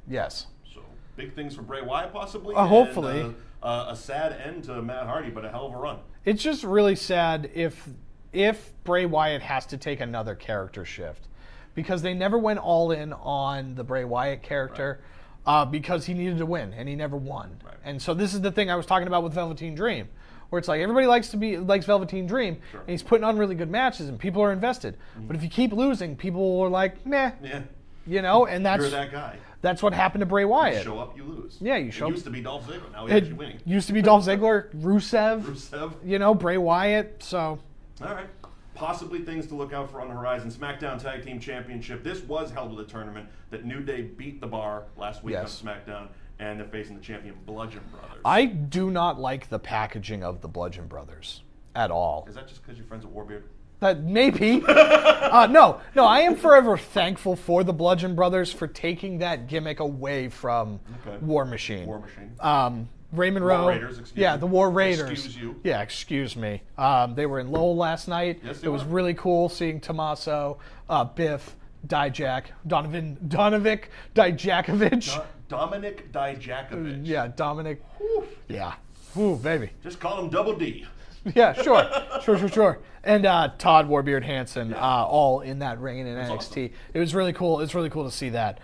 [SPEAKER 1] Yes.
[SPEAKER 2] So big things for Bray Wyatt possibly.
[SPEAKER 1] Hopefully.
[SPEAKER 2] And, a sad end to Matt Hardy, but a hell of a run.
[SPEAKER 1] It's just really sad if Bray Wyatt has to take another character shift, because they never went all in on the Bray Wyatt character because he needed to win and he never won.
[SPEAKER 2] Right.
[SPEAKER 1] And so this is the thing I was talking about with Velveteen Dream, where it's like everybody likes Velveteen Dream,
[SPEAKER 2] Sure.
[SPEAKER 1] and he's putting on really good matches and people are invested. But if you keep losing, people are like, meh,
[SPEAKER 2] Yeah.
[SPEAKER 1] and
[SPEAKER 2] You're that guy.
[SPEAKER 1] that's what happened to Bray
[SPEAKER 2] You
[SPEAKER 1] Wyatt.
[SPEAKER 2] show up, you lose.
[SPEAKER 1] Yeah, you show
[SPEAKER 2] It
[SPEAKER 1] up.
[SPEAKER 2] used to be Dolph Ziggler. Now he's
[SPEAKER 1] It
[SPEAKER 2] actually winning.
[SPEAKER 1] used to be Dolph Ziggler, Rusev, Bray Wyatt. So
[SPEAKER 2] All right. Possibly things to look out for on the horizon. SmackDown Tag Team Championship. This was held with a tournament that New Day beat the Bar last week
[SPEAKER 1] Yes.
[SPEAKER 2] on SmackDown, and they're facing the champion Bludgeon Brothers.
[SPEAKER 1] I do not like the packaging of the Bludgeon Brothers at all.
[SPEAKER 2] Is that just because you're friends with Warbeard?
[SPEAKER 1] That maybe. No. I am forever thankful for the Bludgeon Brothers for taking that gimmick away from
[SPEAKER 2] Okay.
[SPEAKER 1] War Machine.
[SPEAKER 2] War Machine.
[SPEAKER 1] Raymond
[SPEAKER 2] War
[SPEAKER 1] Rowe.
[SPEAKER 2] Raiders, excuse
[SPEAKER 1] Yeah,
[SPEAKER 2] me.
[SPEAKER 1] the War Raiders.
[SPEAKER 2] Excuse you.
[SPEAKER 1] Yeah, excuse me. They were in Lowell last night.
[SPEAKER 2] Yes, they
[SPEAKER 1] it was
[SPEAKER 2] were.
[SPEAKER 1] really cool seeing Tommaso, Biff, Dijak, Donovic, Dijakovic.
[SPEAKER 2] Dominic Dijakovic.
[SPEAKER 1] Yeah, Dominic.
[SPEAKER 2] Whew.
[SPEAKER 1] Yeah. Ooh, baby.
[SPEAKER 2] Just call him Double D.
[SPEAKER 1] Yeah, sure. And Todd Warbeard Hansen, all in that ring in NXT.
[SPEAKER 2] awesome.
[SPEAKER 1] It was really cool. It's really cool to see that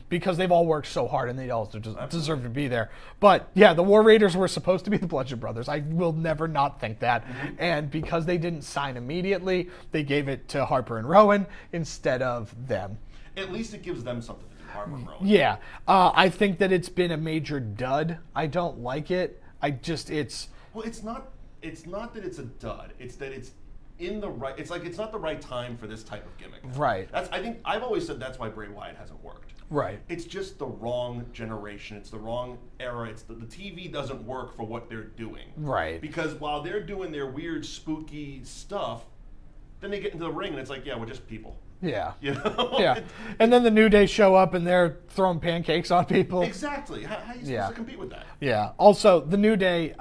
[SPEAKER 1] because they've all worked so hard and they all deserve to be there. But yeah, the War Raiders were supposed to be the Bludgeon Brothers. I will never not think that.
[SPEAKER 2] Mm-hmm.
[SPEAKER 1] And because they didn't sign immediately, they gave it to Harper and Rowan instead of them.
[SPEAKER 2] At least it gives them something to do. Harper and Rowan.
[SPEAKER 1] Yeah, I think that it's been a major dud. I don't like it.
[SPEAKER 2] Well, it's not that it's a dud. It's that it's in the right. It's like it's not the right time for this type of gimmick.
[SPEAKER 1] Right.
[SPEAKER 2] I think I've always said that's why Bray Wyatt hasn't worked.
[SPEAKER 1] Right.
[SPEAKER 2] It's just the wrong generation. It's the wrong era. It's the TV doesn't work for what they're doing.
[SPEAKER 1] Right.
[SPEAKER 2] Because while they're doing their weird, spooky stuff, then they get into the ring and it's like, yeah, we're just people.
[SPEAKER 1] Yeah.
[SPEAKER 2] You know?
[SPEAKER 1] Yeah. And then the New Day show up and they're throwing pancakes on people.
[SPEAKER 2] Exactly. How are you supposed to compete with that?
[SPEAKER 1] Yeah. Also, the New Day,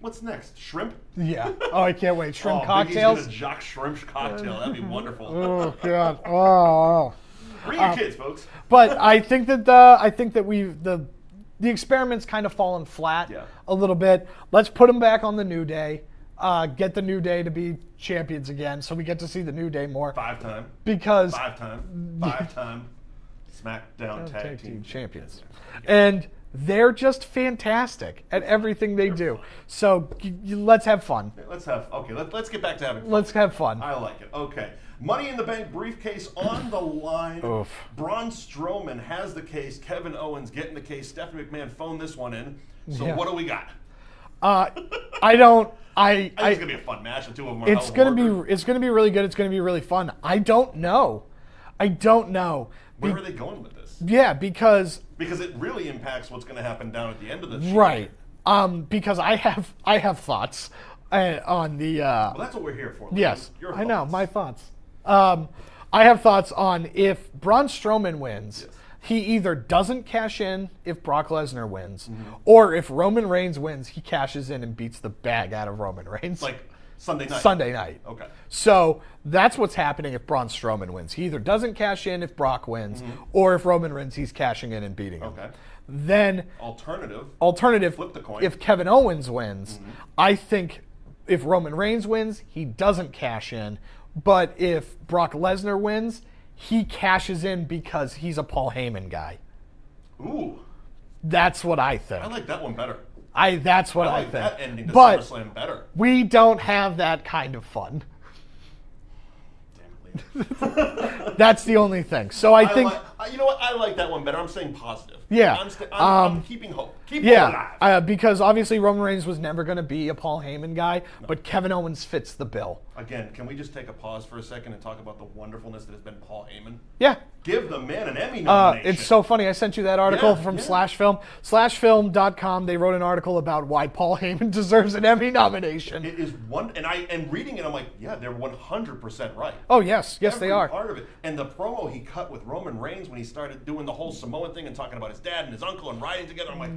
[SPEAKER 2] What's next? Shrimp?
[SPEAKER 1] yeah. Oh, I can't wait. Shrimp
[SPEAKER 2] Biggie's
[SPEAKER 1] cocktails.
[SPEAKER 2] gonna jock shrimp cocktail. That'd be wonderful.
[SPEAKER 1] Oh, God. Oh.
[SPEAKER 2] Bring your kids, folks.
[SPEAKER 1] But I think that the experiment's kind of fallen flat a little bit. Let's put them back on the New Day. Get the New Day to be champions again, so we get to see the New Day more.
[SPEAKER 2] Five-time
[SPEAKER 1] Because
[SPEAKER 2] SmackDown Tag Team
[SPEAKER 1] champions. And they're just fantastic at everything they do. So let's have fun.
[SPEAKER 2] Let's get back to having fun.
[SPEAKER 1] Let's have fun.
[SPEAKER 2] I like it. Okay. Money in the Bank briefcase on the line.
[SPEAKER 1] Oof.
[SPEAKER 2] Braun Strowman has the case. Kevin Owens getting the case. Stephanie McMahon phoned this one in. So
[SPEAKER 1] Yeah.
[SPEAKER 2] what do we got?
[SPEAKER 1] I don't.
[SPEAKER 2] I think it's gonna be a fun match. The two of them are
[SPEAKER 1] It's gonna be really good. It's gonna be really fun. I don't know.
[SPEAKER 2] Where are they going with this?
[SPEAKER 1] Yeah, because
[SPEAKER 2] it really impacts what's going to happen down at the end of this show.
[SPEAKER 1] right. Because I have thoughts on the.
[SPEAKER 2] Well, that's what we're here for.
[SPEAKER 1] Yes,
[SPEAKER 2] Your
[SPEAKER 1] I know
[SPEAKER 2] thoughts.
[SPEAKER 1] my thoughts. I have thoughts on if Braun Strowman wins.
[SPEAKER 2] Yes.
[SPEAKER 1] He either doesn't cash in if Brock Lesnar wins, or if Roman Reigns wins, he cashes in and beats the bag out of Roman Reigns.
[SPEAKER 2] Like Sunday night.
[SPEAKER 1] Sunday night.
[SPEAKER 2] Okay.
[SPEAKER 1] So that's what's happening if Braun Strowman wins. He either doesn't cash in if Brock wins, or if Roman wins, he's cashing in and beating him.
[SPEAKER 2] Okay.
[SPEAKER 1] Then
[SPEAKER 2] Alternative. Flip the coin.
[SPEAKER 1] if Kevin Owens wins, I think if Roman Reigns wins, he doesn't cash in. But if Brock Lesnar wins, he cashes in because he's a Paul Heyman guy.
[SPEAKER 2] Ooh.
[SPEAKER 1] That's what I think.
[SPEAKER 2] I like that one better.
[SPEAKER 1] That's what
[SPEAKER 2] I
[SPEAKER 1] I
[SPEAKER 2] like
[SPEAKER 1] think.
[SPEAKER 2] that ending to
[SPEAKER 1] But
[SPEAKER 2] SummerSlam better.
[SPEAKER 1] we don't have that kind of fun.
[SPEAKER 2] Damn it, Liam.
[SPEAKER 1] That's the only thing. So I think.
[SPEAKER 2] You know what? I like that one better. I'm saying positive.
[SPEAKER 1] Yeah.
[SPEAKER 2] I'm keeping hope. Keep hope alive.
[SPEAKER 1] Because obviously Roman Reigns was never going to be a Paul Heyman guy, but Kevin Owens fits the bill.
[SPEAKER 2] Again, can we just take a pause for a second and talk about the wonderfulness that has been Paul Heyman?
[SPEAKER 1] Yeah.
[SPEAKER 2] Give the man an Emmy nomination.
[SPEAKER 1] It's so funny. I sent you that article
[SPEAKER 2] Yeah,
[SPEAKER 1] from
[SPEAKER 2] yeah.
[SPEAKER 1] Slashfilm. Slashfilm.com, they wrote an article about why Paul Heyman deserves an Emmy nomination.
[SPEAKER 2] It is one, and reading it, I'm like, yeah, they're 100% right.
[SPEAKER 1] Oh, yes. Yes,
[SPEAKER 2] Every
[SPEAKER 1] they are.
[SPEAKER 2] part of it. And the promo he cut with Roman Reigns when he started doing the whole Samoan thing and talking about his dad and his uncle and riding together, I'm like,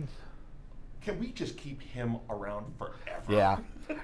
[SPEAKER 2] can we just keep him around forever?
[SPEAKER 1] Yeah.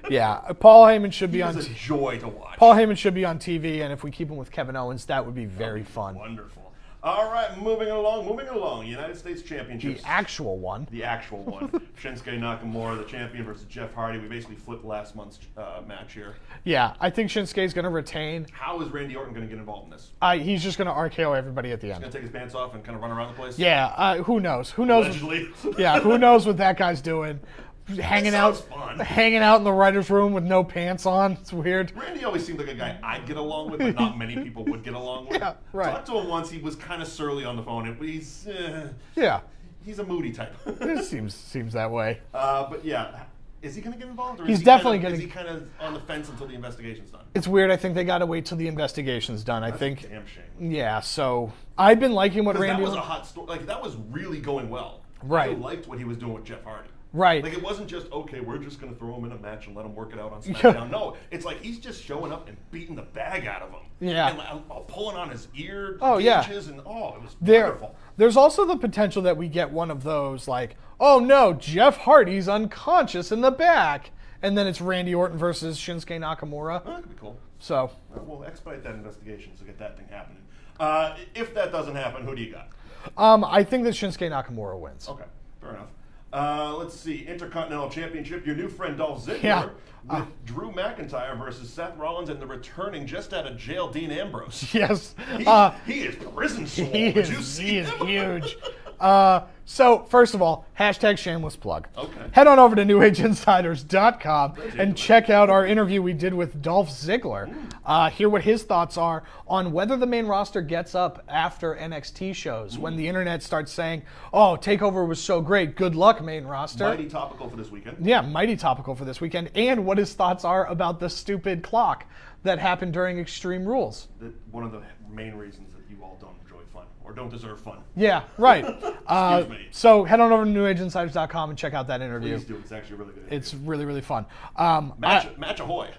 [SPEAKER 1] Yeah. Paul Heyman should be
[SPEAKER 2] He
[SPEAKER 1] on
[SPEAKER 2] is a joy to watch.
[SPEAKER 1] Paul Heyman should be on TV, and if we keep him with Kevin Owens, that would be very fun.
[SPEAKER 2] Wonderful. All right, moving along. United States Championships.
[SPEAKER 1] The actual one.
[SPEAKER 2] The actual one. Shinsuke Nakamura, the champion, versus Jeff Hardy. We basically flipped last month's match here.
[SPEAKER 1] Yeah, I think Shinsuke's going to retain.
[SPEAKER 2] How is Randy Orton going to get involved in this?
[SPEAKER 1] He's just going to RKO everybody at the
[SPEAKER 2] He's going
[SPEAKER 1] end.
[SPEAKER 2] to take his pants off and kind of run around the place?
[SPEAKER 1] Yeah, who knows? Who knows?
[SPEAKER 2] Allegedly.
[SPEAKER 1] Yeah, who knows what that guy's doing? Hanging out in the writer's room with no pants on. It's weird.
[SPEAKER 2] Randy always seemed like a guy I'd get along with, but not many people would get along with.
[SPEAKER 1] Yeah, right.
[SPEAKER 2] Talked to him once. He was kind of surly on the phone. He's a moody type.
[SPEAKER 1] It seems that way.
[SPEAKER 2] But yeah, is he going to get involved? Or
[SPEAKER 1] He's
[SPEAKER 2] is he
[SPEAKER 1] definitely
[SPEAKER 2] kind of,
[SPEAKER 1] gonna-
[SPEAKER 2] Is he kind of on the fence until the investigation's done?
[SPEAKER 1] It's weird. I think they got to wait till the investigation's done.
[SPEAKER 2] That's a damn shame.
[SPEAKER 1] Yeah. So I've been liking what Randy.
[SPEAKER 2] That was a hot story. Like that was really going well.
[SPEAKER 1] Right.
[SPEAKER 2] I liked what he was doing with Jeff Hardy.
[SPEAKER 1] Right.
[SPEAKER 2] Like it wasn't just okay. We're just going to throw him in a match and let him work it out on SmackDown. No, it's like he's just showing up and beating the bag out of him.
[SPEAKER 1] Yeah.
[SPEAKER 2] And like, pulling on his ear
[SPEAKER 1] yeah.
[SPEAKER 2] gauges and it was wonderful.
[SPEAKER 1] There's also the potential that we get one of those like, oh no, Jeff Hardy's unconscious in the back, and then it's Randy Orton versus Shinsuke Nakamura.
[SPEAKER 2] That could be cool.
[SPEAKER 1] So
[SPEAKER 2] We'll expedite that investigation to get that thing happening. If that doesn't happen, who do you got?
[SPEAKER 1] I think that Shinsuke Nakamura wins.
[SPEAKER 2] Okay, fair enough. Let's see, Intercontinental Championship, your new friend Dolph Ziggler
[SPEAKER 1] Yeah.
[SPEAKER 2] with Drew McIntyre versus Seth Rollins and the returning just out of jail Dean Ambrose.
[SPEAKER 1] Yes.
[SPEAKER 2] He is prison swole.
[SPEAKER 1] He
[SPEAKER 2] Did you
[SPEAKER 1] is
[SPEAKER 2] see him?
[SPEAKER 1] huge. So, first of all, hashtag shameless plug.
[SPEAKER 2] Okay.
[SPEAKER 1] Head on over to NewAgeInsiders.com and check out our interview we did with Dolph Ziggler. Hear what his thoughts are on whether the main roster gets up after NXT shows when the internet starts saying, oh, TakeOver was so great. Good luck, main roster.
[SPEAKER 2] Mighty topical for this weekend.
[SPEAKER 1] Yeah, mighty topical for this weekend. And what his thoughts are about the stupid clock that happened during Extreme Rules.
[SPEAKER 2] One of the main reasons that you all don't enjoy fun or don't deserve fun.
[SPEAKER 1] Yeah, right.
[SPEAKER 2] Excuse me.
[SPEAKER 1] So head on over to NewAgeInsiders.com and check out that interview.
[SPEAKER 2] Please do. It's actually really good.
[SPEAKER 1] It's really, really fun.
[SPEAKER 2] Match ahoy.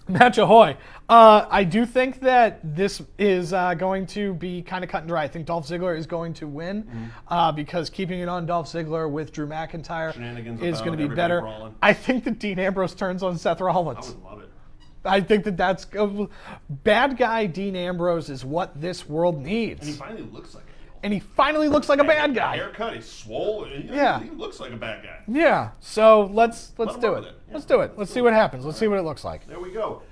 [SPEAKER 1] Match ahoy. I do think that this is going to be kind of cut and dry. I think Dolph Ziggler is going to win because keeping it on Dolph Ziggler with Drew McIntyre
[SPEAKER 2] Shenanigans
[SPEAKER 1] is going to be
[SPEAKER 2] everybody
[SPEAKER 1] better.
[SPEAKER 2] brawling.
[SPEAKER 1] I think that Dean Ambrose turns on Seth
[SPEAKER 2] I
[SPEAKER 1] Rollins.
[SPEAKER 2] would love it.
[SPEAKER 1] I think that that's bad guy Dean Ambrose is what this world needs.
[SPEAKER 2] And he finally looks like a heel.
[SPEAKER 1] And he finally looks like a bad guy.
[SPEAKER 2] Haircut, he's swole.
[SPEAKER 1] Yeah.
[SPEAKER 2] He looks like a bad guy.
[SPEAKER 1] Yeah. So let's
[SPEAKER 2] him
[SPEAKER 1] do
[SPEAKER 2] run
[SPEAKER 1] it.
[SPEAKER 2] with it. Yeah.
[SPEAKER 1] Let's do it. Let's see what happens. Let's see what it looks like.
[SPEAKER 2] There we go.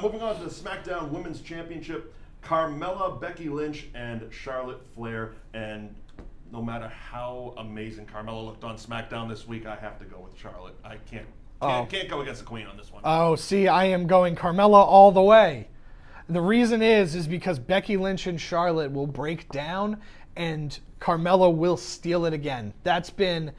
[SPEAKER 2] Moving on to the SmackDown Women's Championship, Carmella, Becky Lynch, and Charlotte Flair. And no matter how amazing Carmella looked on SmackDown this week, I have to go with Charlotte. I can't go against the Queen on this one.
[SPEAKER 1] Oh, see, I am going Carmella all the way. The reason is because Becky Lynch and Charlotte will break down and Carmella will steal it again. That's been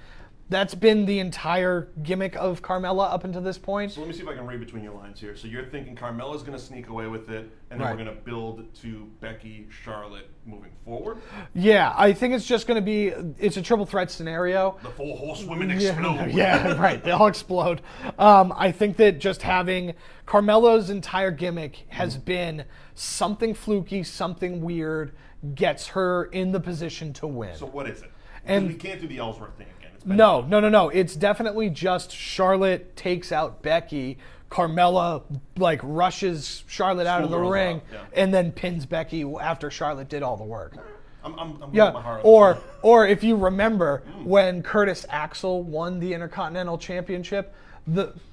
[SPEAKER 1] That's been the entire gimmick of Carmella up until this point.
[SPEAKER 2] So let me see if I can read between your lines here. So you're thinking Carmella's going to sneak away with it, and then
[SPEAKER 1] Right.
[SPEAKER 2] we're going to build to Becky, Charlotte moving forward?
[SPEAKER 1] Yeah, I think it's just going to be, it's a triple threat scenario.
[SPEAKER 2] The four horsewomen explode.
[SPEAKER 1] Yeah, right. They all explode. I think that just having Carmella's entire gimmick has been something fluky, something weird, gets her in the position to win.
[SPEAKER 2] So what is it?
[SPEAKER 1] And-
[SPEAKER 2] And we can't do the Ellsworth thing again. It's been
[SPEAKER 1] No. It's definitely just Charlotte takes out Becky. Carmella rushes Charlotte out of the
[SPEAKER 2] Schoolgirls
[SPEAKER 1] ring
[SPEAKER 2] out, yeah.
[SPEAKER 1] and then pins Becky after Charlotte did all the work.
[SPEAKER 2] I'm
[SPEAKER 1] Yeah,
[SPEAKER 2] with my heart on this.
[SPEAKER 1] or if you remember when Curtis Axel won the Intercontinental Championship,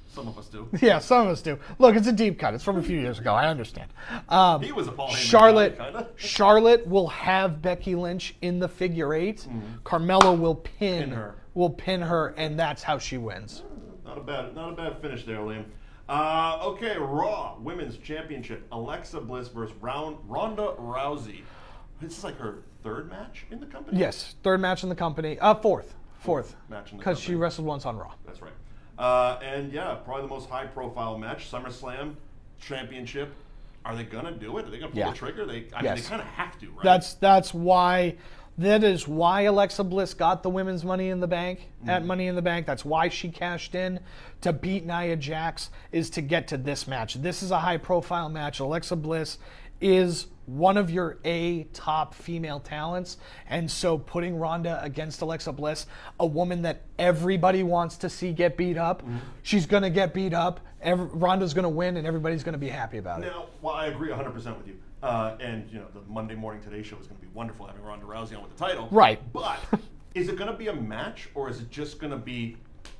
[SPEAKER 2] Some of us do.
[SPEAKER 1] yeah, some of us do. Look, it's a deep cut. It's from a few years ago. I understand.
[SPEAKER 2] He was a Paul Heyman
[SPEAKER 1] Charlotte,
[SPEAKER 2] guy, kinda.
[SPEAKER 1] Charlotte will have Becky Lynch in the figure eight. Carmella will pin
[SPEAKER 2] her.
[SPEAKER 1] And that's how she wins.
[SPEAKER 2] Not a bad finish there, Liam. Okay, Raw Women's Championship. Alexa Bliss versus Ronda Rousey. This is like her third match in the company?
[SPEAKER 1] Yes, third match in the company. Fourth
[SPEAKER 2] match in the
[SPEAKER 1] because she
[SPEAKER 2] company.
[SPEAKER 1] wrestled once on Raw.
[SPEAKER 2] That's right. And yeah, probably the most high-profile match, SummerSlam Championship. Are they gonna do it? Are they gonna pull
[SPEAKER 1] Yeah.
[SPEAKER 2] the trigger? I mean,
[SPEAKER 1] Yes.
[SPEAKER 2] they kind of have to, right?
[SPEAKER 1] That is why Alexa Bliss got the women's Money in the Bank at Money in the Bank. That's why she cashed in to beat Nia Jax, is to get to this match. This is a high-profile match. Alexa Bliss is one of your top female talents, and so putting Ronda against Alexa Bliss, a woman that everybody wants to see get beat up, she's going to get beat up. Ronda's going to win, and everybody's going to be happy about it.
[SPEAKER 2] Now, well, I agree 100% with you. And the Monday Morning Today show is going to be wonderful having Ronda Rousey on with the title.
[SPEAKER 1] Right.
[SPEAKER 2] But is it going to be a match, or is it just going to be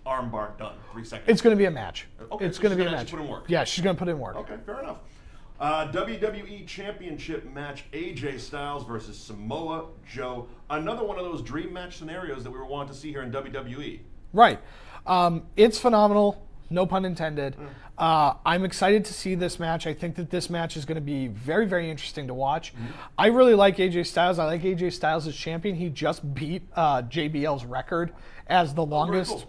[SPEAKER 2] armbar done 3 seconds?
[SPEAKER 1] It's going to be a match.
[SPEAKER 2] Okay,
[SPEAKER 1] It's
[SPEAKER 2] so
[SPEAKER 1] going to
[SPEAKER 2] she's
[SPEAKER 1] be a
[SPEAKER 2] gonna
[SPEAKER 1] match.
[SPEAKER 2] actually put in work.
[SPEAKER 1] Yeah, she's going to put in work.
[SPEAKER 2] Okay, fair enough. WWE Championship match, AJ Styles versus Samoa Joe. Another one of those dream match scenarios that we were wanting to see here in WWE.
[SPEAKER 1] Right. It's phenomenal. No pun intended. I'm excited to see this match. I think that this match is going to be very, very interesting to watch. I really like AJ Styles. I like AJ Styles as champion. He just beat JBL's record as the longest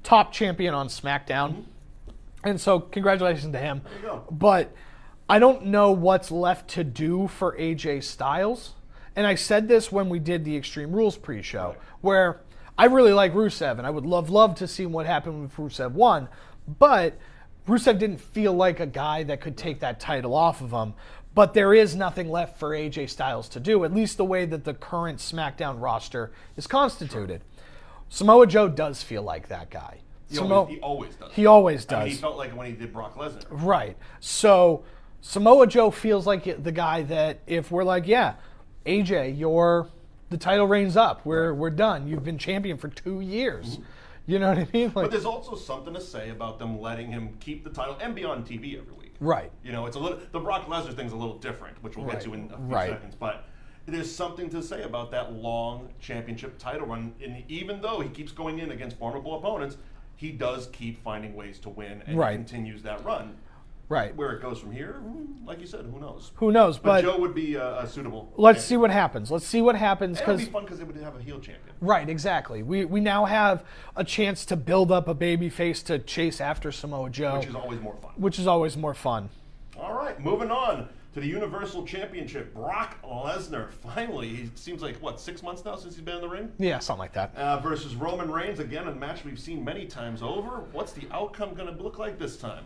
[SPEAKER 1] top champion on SmackDown. And so congratulations to him.
[SPEAKER 2] There you go.
[SPEAKER 1] But I don't know what's left to do for AJ Styles. And I said this when we did the Extreme Rules pre-show,
[SPEAKER 2] Right.
[SPEAKER 1] where I really like Rusev, and I would love to see what happened with Rusev won. But Rusev didn't feel like a guy that could take that title off of him. But there is nothing left for AJ Styles to do, at least the way that the current SmackDown roster is constituted. Samoa Joe does feel like that guy.
[SPEAKER 2] He always does.
[SPEAKER 1] He always does.
[SPEAKER 2] I mean, he felt like it when he did Brock Lesnar.
[SPEAKER 1] Right. So Samoa Joe feels like the guy that if we're like, yeah, AJ, the title reign's up. We're done. You've been champion for 2 years. You know what I mean?
[SPEAKER 2] But there's also something to say about them letting him keep the title and be on TV every week.
[SPEAKER 1] Right.
[SPEAKER 2] It's the Brock Lesnar thing's a little different, which we'll get to in a few
[SPEAKER 1] Right.
[SPEAKER 2] seconds. But there's something to say about that long championship title run. And even though he keeps going in against formidable opponents, he does keep finding ways to win and
[SPEAKER 1] Right.
[SPEAKER 2] he continues that run.
[SPEAKER 1] Right.
[SPEAKER 2] Where it goes from here, like you said, who knows?
[SPEAKER 1] Who knows?
[SPEAKER 2] But
[SPEAKER 1] But
[SPEAKER 2] Joe would be a suitable.
[SPEAKER 1] let's see what happens. Let's see what happens
[SPEAKER 2] It would
[SPEAKER 1] because
[SPEAKER 2] be fun because they would have a heel champion.
[SPEAKER 1] right, exactly. We now have a chance to build up a baby face to chase after Samoa Joe,
[SPEAKER 2] Which is always more fun.
[SPEAKER 1] which is always more fun.
[SPEAKER 2] All right, moving on to the Universal Championship. Brock Lesnar, finally, he seems like, 6 months now since he's been in the ring?
[SPEAKER 1] Yeah, something like that.
[SPEAKER 2] Versus Roman Reigns, again, a match we've seen many times over. What's the outcome going to look like this time?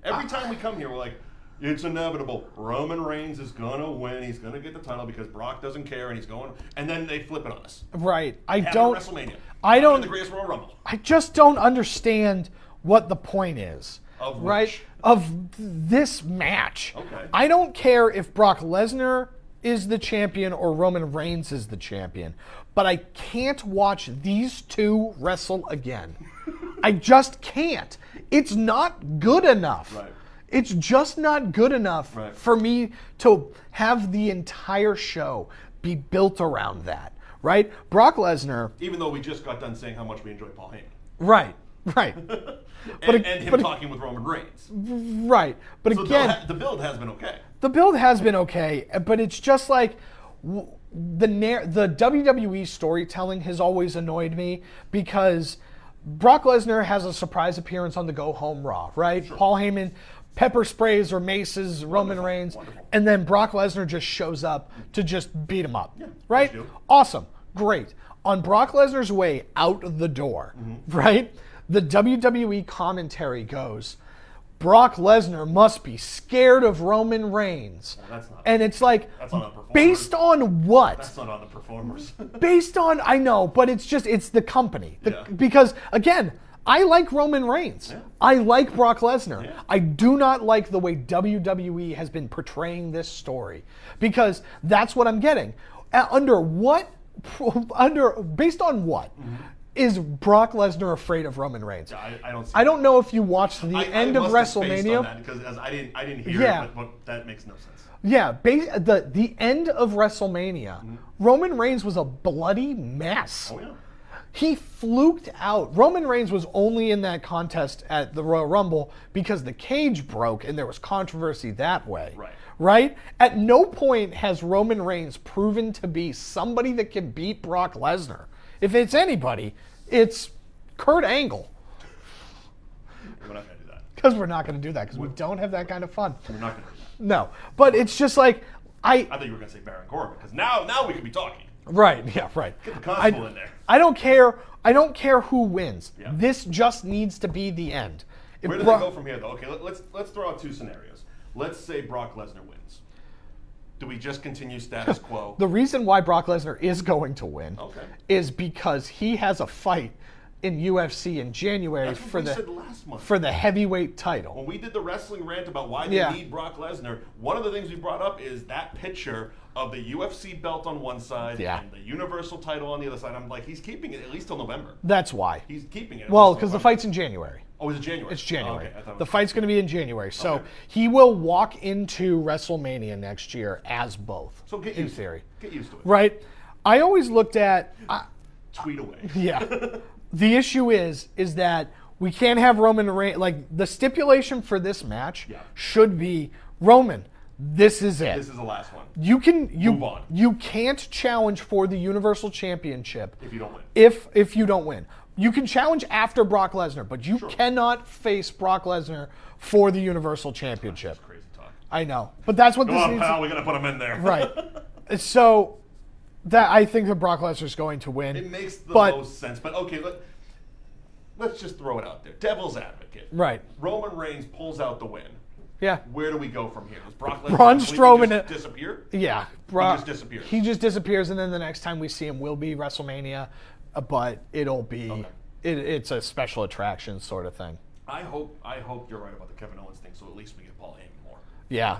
[SPEAKER 2] Every time we come here, we're like, it's inevitable. Roman Reigns is going to win. He's going to get the title because Brock doesn't care and he's going. And then they flip it on us.
[SPEAKER 1] Right.
[SPEAKER 2] Have it at WrestleMania. In the greatest Royal Rumble.
[SPEAKER 1] I just don't understand what the point is.
[SPEAKER 2] Of
[SPEAKER 1] right?
[SPEAKER 2] which?
[SPEAKER 1] Of this match.
[SPEAKER 2] Okay.
[SPEAKER 1] I don't care if Brock Lesnar is the champion or Roman Reigns is the champion, but I can't watch these two wrestle again. I just can't. It's not good enough.
[SPEAKER 2] Right.
[SPEAKER 1] It's just not good enough
[SPEAKER 2] Right.
[SPEAKER 1] for me to have the entire show be built around that, right? Brock Lesnar,
[SPEAKER 2] Even though we just got done saying how much we enjoy Paul Heyman.
[SPEAKER 1] right.
[SPEAKER 2] And him talking with Roman Reigns.
[SPEAKER 1] Right. But
[SPEAKER 2] So
[SPEAKER 1] again,
[SPEAKER 2] the build has been okay.
[SPEAKER 1] the build has been okay, but it's just like the WWE storytelling has always annoyed me because Brock Lesnar has a surprise appearance on the Go Home Raw, right?
[SPEAKER 2] Sure.
[SPEAKER 1] Paul Heyman pepper sprays or maces Roman Reigns, and then Brock Lesnar just shows up to just beat him up, right? Awesome, great. On Brock Lesnar's way out the door, right? The WWE commentary goes, Brock Lesnar must be scared of Roman Reigns.
[SPEAKER 2] Well, that's not,
[SPEAKER 1] and it's like,
[SPEAKER 2] that's not on performers.
[SPEAKER 1] Based on what?
[SPEAKER 2] That's not on the performers.
[SPEAKER 1] Based on, I know, but it's the company. Because, again, I like Roman Reigns.
[SPEAKER 2] Yeah.
[SPEAKER 1] I like Brock Lesnar.
[SPEAKER 2] Yeah.
[SPEAKER 1] I do not like the way WWE has been portraying this story. Because that's what I'm getting. Based on what? Is Brock Lesnar afraid of Roman Reigns?
[SPEAKER 2] I
[SPEAKER 1] I don't know if you watched the end of WrestleMania.
[SPEAKER 2] Because I didn't hear it, but that makes no sense.
[SPEAKER 1] Yeah, the end of WrestleMania, Roman Reigns was a bloody mess.
[SPEAKER 2] Oh yeah.
[SPEAKER 1] He fluked out. Roman Reigns was only in that contest at the Royal Rumble because the cage broke and there was controversy that way. Right? At no point has Roman Reigns proven to be somebody that can beat Brock Lesnar. If it's anybody, it's Kurt Angle.
[SPEAKER 2] We're not going to do that.
[SPEAKER 1] Because we're not going to do that, because we don't have that kind of fun.
[SPEAKER 2] We're not going to do that.
[SPEAKER 1] No. But it's just like,
[SPEAKER 2] I thought you were going to say Baron Corbin, because now we could be talking.
[SPEAKER 1] Right, yeah, right.
[SPEAKER 2] Get the constable in there.
[SPEAKER 1] I don't care who wins.
[SPEAKER 2] Yeah.
[SPEAKER 1] This just needs to be the end.
[SPEAKER 2] Where do they go from here, though? Okay, let's throw out two scenarios. Let's say Brock Lesnar wins. Do we just continue status quo?
[SPEAKER 1] The reason why Brock Lesnar is going to win is because he has a fight in UFC in January for the heavyweight title.
[SPEAKER 2] When we did the wrestling rant about why they need Brock Lesnar, one of the things we brought up is that picture of the UFC belt on one side and the Universal title on the other side. I'm like, he's keeping it at least till November.
[SPEAKER 1] That's why.
[SPEAKER 2] He's keeping it.
[SPEAKER 1] Well, because the fight's in January.
[SPEAKER 2] Oh, is it January?
[SPEAKER 1] It's January.
[SPEAKER 2] Oh, okay.
[SPEAKER 1] The fight's going to be in January. So he will walk into WrestleMania next year as both.
[SPEAKER 2] So get used to it. Get used to it.
[SPEAKER 1] Right? I always looked at...
[SPEAKER 2] Tweet away.
[SPEAKER 1] Yeah. The issue is that we can't have Roman Reigns... Like, the stipulation for this match should be, Roman, this is it.
[SPEAKER 2] This is the last one.
[SPEAKER 1] Move
[SPEAKER 2] on.
[SPEAKER 1] You can't challenge for the Universal Championship
[SPEAKER 2] if you don't win.
[SPEAKER 1] If you don't win. You can challenge after Brock Lesnar, but you cannot face Brock Lesnar for the Universal Championship.
[SPEAKER 2] That's crazy talk.
[SPEAKER 1] I know. But that's what
[SPEAKER 2] Come
[SPEAKER 1] this
[SPEAKER 2] on,
[SPEAKER 1] needs.
[SPEAKER 2] pal, we're going to put him in there.
[SPEAKER 1] Right. So that I think that Brock Lesnar's going to win.
[SPEAKER 2] It makes the most sense. But okay, let's just throw it out there. Devil's advocate.
[SPEAKER 1] Right.
[SPEAKER 2] Roman Reigns pulls out the win.
[SPEAKER 1] Yeah.
[SPEAKER 2] Where do we go from here? Does Brock Lesnar
[SPEAKER 1] Braun Strowman
[SPEAKER 2] just disappear?
[SPEAKER 1] Yeah.
[SPEAKER 2] He just disappears.
[SPEAKER 1] He just disappears, and then the next time we see him will be WrestleMania, but it'll be it's a special attraction sort of thing.
[SPEAKER 2] I hope you're right about the Kevin Owens thing, so at least we get Paul Heyman more.
[SPEAKER 1] Yeah.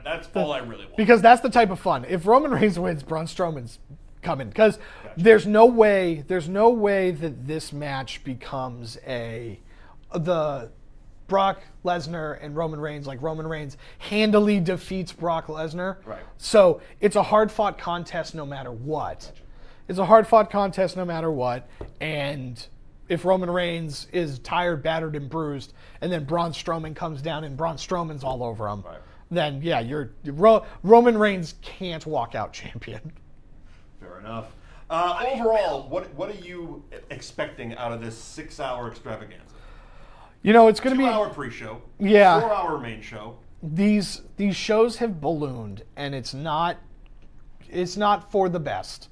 [SPEAKER 2] That's all I really want.
[SPEAKER 1] Because that's the type of fun. If Roman Reigns wins, Braun Strowman's coming. Because there's no way that this match becomes the Brock Lesnar and Roman Reigns, like Roman Reigns handily defeats Brock Lesnar.
[SPEAKER 2] Right.
[SPEAKER 1] So it's a hard-fought contest no matter what.
[SPEAKER 2] Gotcha.
[SPEAKER 1] It's a hard-fought contest no matter what. And if Roman Reigns is tired, battered, and bruised, and then Braun Strowman comes down and Braun Strowman's all over him, then Roman Reigns can't walk out champion.
[SPEAKER 2] Fair enough. Overall, what are you expecting out of this 6-hour extravaganza?
[SPEAKER 1] It's going to be
[SPEAKER 2] 2-hour pre-show, 4-hour main show.
[SPEAKER 1] These shows have ballooned, and it's not for the best.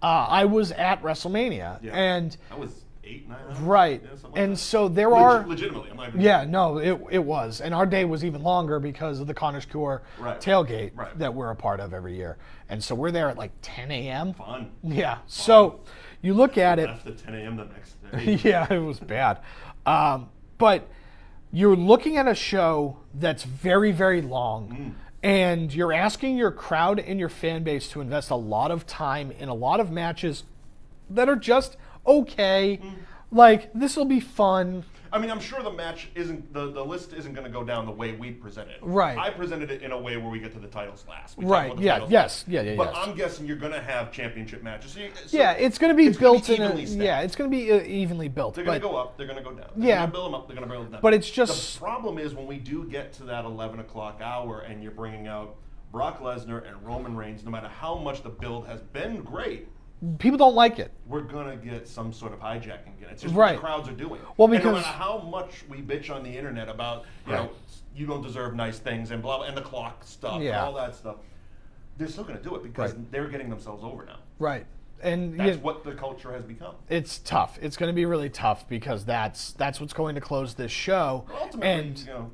[SPEAKER 1] I was at WrestleMania, and
[SPEAKER 2] I was 8, 9 hours.
[SPEAKER 1] Right, and
[SPEAKER 2] like
[SPEAKER 1] so there are
[SPEAKER 2] legitimately. I'm not even
[SPEAKER 1] it was, and our day was even longer because of the Connor's Cure tailgate that we're a part of every year, and so we're there at like 10 a.m.
[SPEAKER 2] Fun.
[SPEAKER 1] Yeah, so you look at it.
[SPEAKER 2] Left at 10 a.m. the next day.
[SPEAKER 1] Yeah, it was bad. But you're looking at a show that's very, very long, and you're asking your crowd and your fan base to invest a lot of time in a lot of matches that are just okay. Like, this will be fun.
[SPEAKER 2] I mean, I'm sure the match isn't, the list isn't going to go down the way we presented it.
[SPEAKER 1] Right.
[SPEAKER 2] I presented it in a way where we get to the titles last.
[SPEAKER 1] Right,
[SPEAKER 2] But I'm guessing you're going to have championship matches. So
[SPEAKER 1] it's going to be built
[SPEAKER 2] in a... Yeah,
[SPEAKER 1] it's going to be evenly built.
[SPEAKER 2] They're going to go up, they're going to go down. They're going to build them up, they're going to build them down.
[SPEAKER 1] But it's just...
[SPEAKER 2] The problem is when we do get to that 11 o'clock hour and you're bringing out Brock Lesnar and Roman Reigns, no matter how much the build has been great,
[SPEAKER 1] People don't like it.
[SPEAKER 2] we're going to get some sort of hijacking again. It's just
[SPEAKER 1] Right.
[SPEAKER 2] what the crowds are doing.
[SPEAKER 1] Well,
[SPEAKER 2] and no
[SPEAKER 1] because-
[SPEAKER 2] matter how much we bitch on the internet about, you know, you don't deserve nice things and blah, blah, and the clock stuff and
[SPEAKER 1] Yeah.
[SPEAKER 2] all that stuff, they're still going to do it because
[SPEAKER 1] Right.
[SPEAKER 2] they're getting themselves over now.
[SPEAKER 1] Right. And
[SPEAKER 2] That's what the culture has become.
[SPEAKER 1] it's tough. It's going to be really tough because that's what's going to close this show.
[SPEAKER 2] Ultimately,
[SPEAKER 1] and
[SPEAKER 2] you know,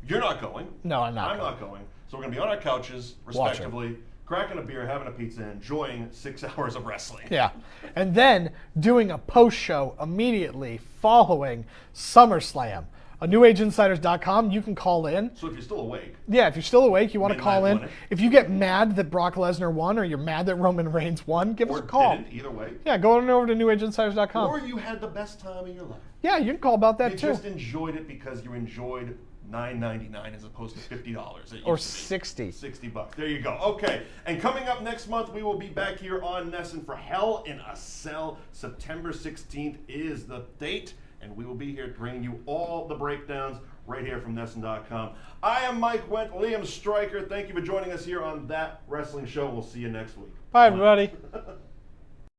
[SPEAKER 2] you're not going.
[SPEAKER 1] No, I'm not
[SPEAKER 2] I'm
[SPEAKER 1] going.
[SPEAKER 2] not going. So we're going to be on our couches, respectively, cracking a beer, having a pizza, and enjoying 6 hours of wrestling.
[SPEAKER 1] Yeah. And then doing a post show immediately following SummerSlam. NewAgeInsiders.com, you can call in.
[SPEAKER 2] So if you're still awake,
[SPEAKER 1] Yeah, if you're still awake, you want to
[SPEAKER 2] Midnight
[SPEAKER 1] call in.
[SPEAKER 2] winning.
[SPEAKER 1] If you get mad that Brock Lesnar won or you're mad that Roman Reigns won, give us
[SPEAKER 2] or
[SPEAKER 1] a call.
[SPEAKER 2] didn't, either way,
[SPEAKER 1] Yeah, go on over to NewAgeInsiders.com.
[SPEAKER 2] or you had the best time of your life.
[SPEAKER 1] Yeah, you can call about that
[SPEAKER 2] You
[SPEAKER 1] too.
[SPEAKER 2] just enjoyed it because you enjoyed $9.99 as opposed to $50. It
[SPEAKER 1] Or
[SPEAKER 2] used to be.
[SPEAKER 1] 60.
[SPEAKER 2] $60. There you go. Okay. And coming up next month, we will be back here on NESN for Hell in a Cell. September 16th is the date, and we will be here bringing you all the breakdowns right here from NESN.com. I am Mike Wendt, Liam Stryker. Thank you for joining us here on That Wrestling Show. We'll see you next week.
[SPEAKER 1] Bye, everybody.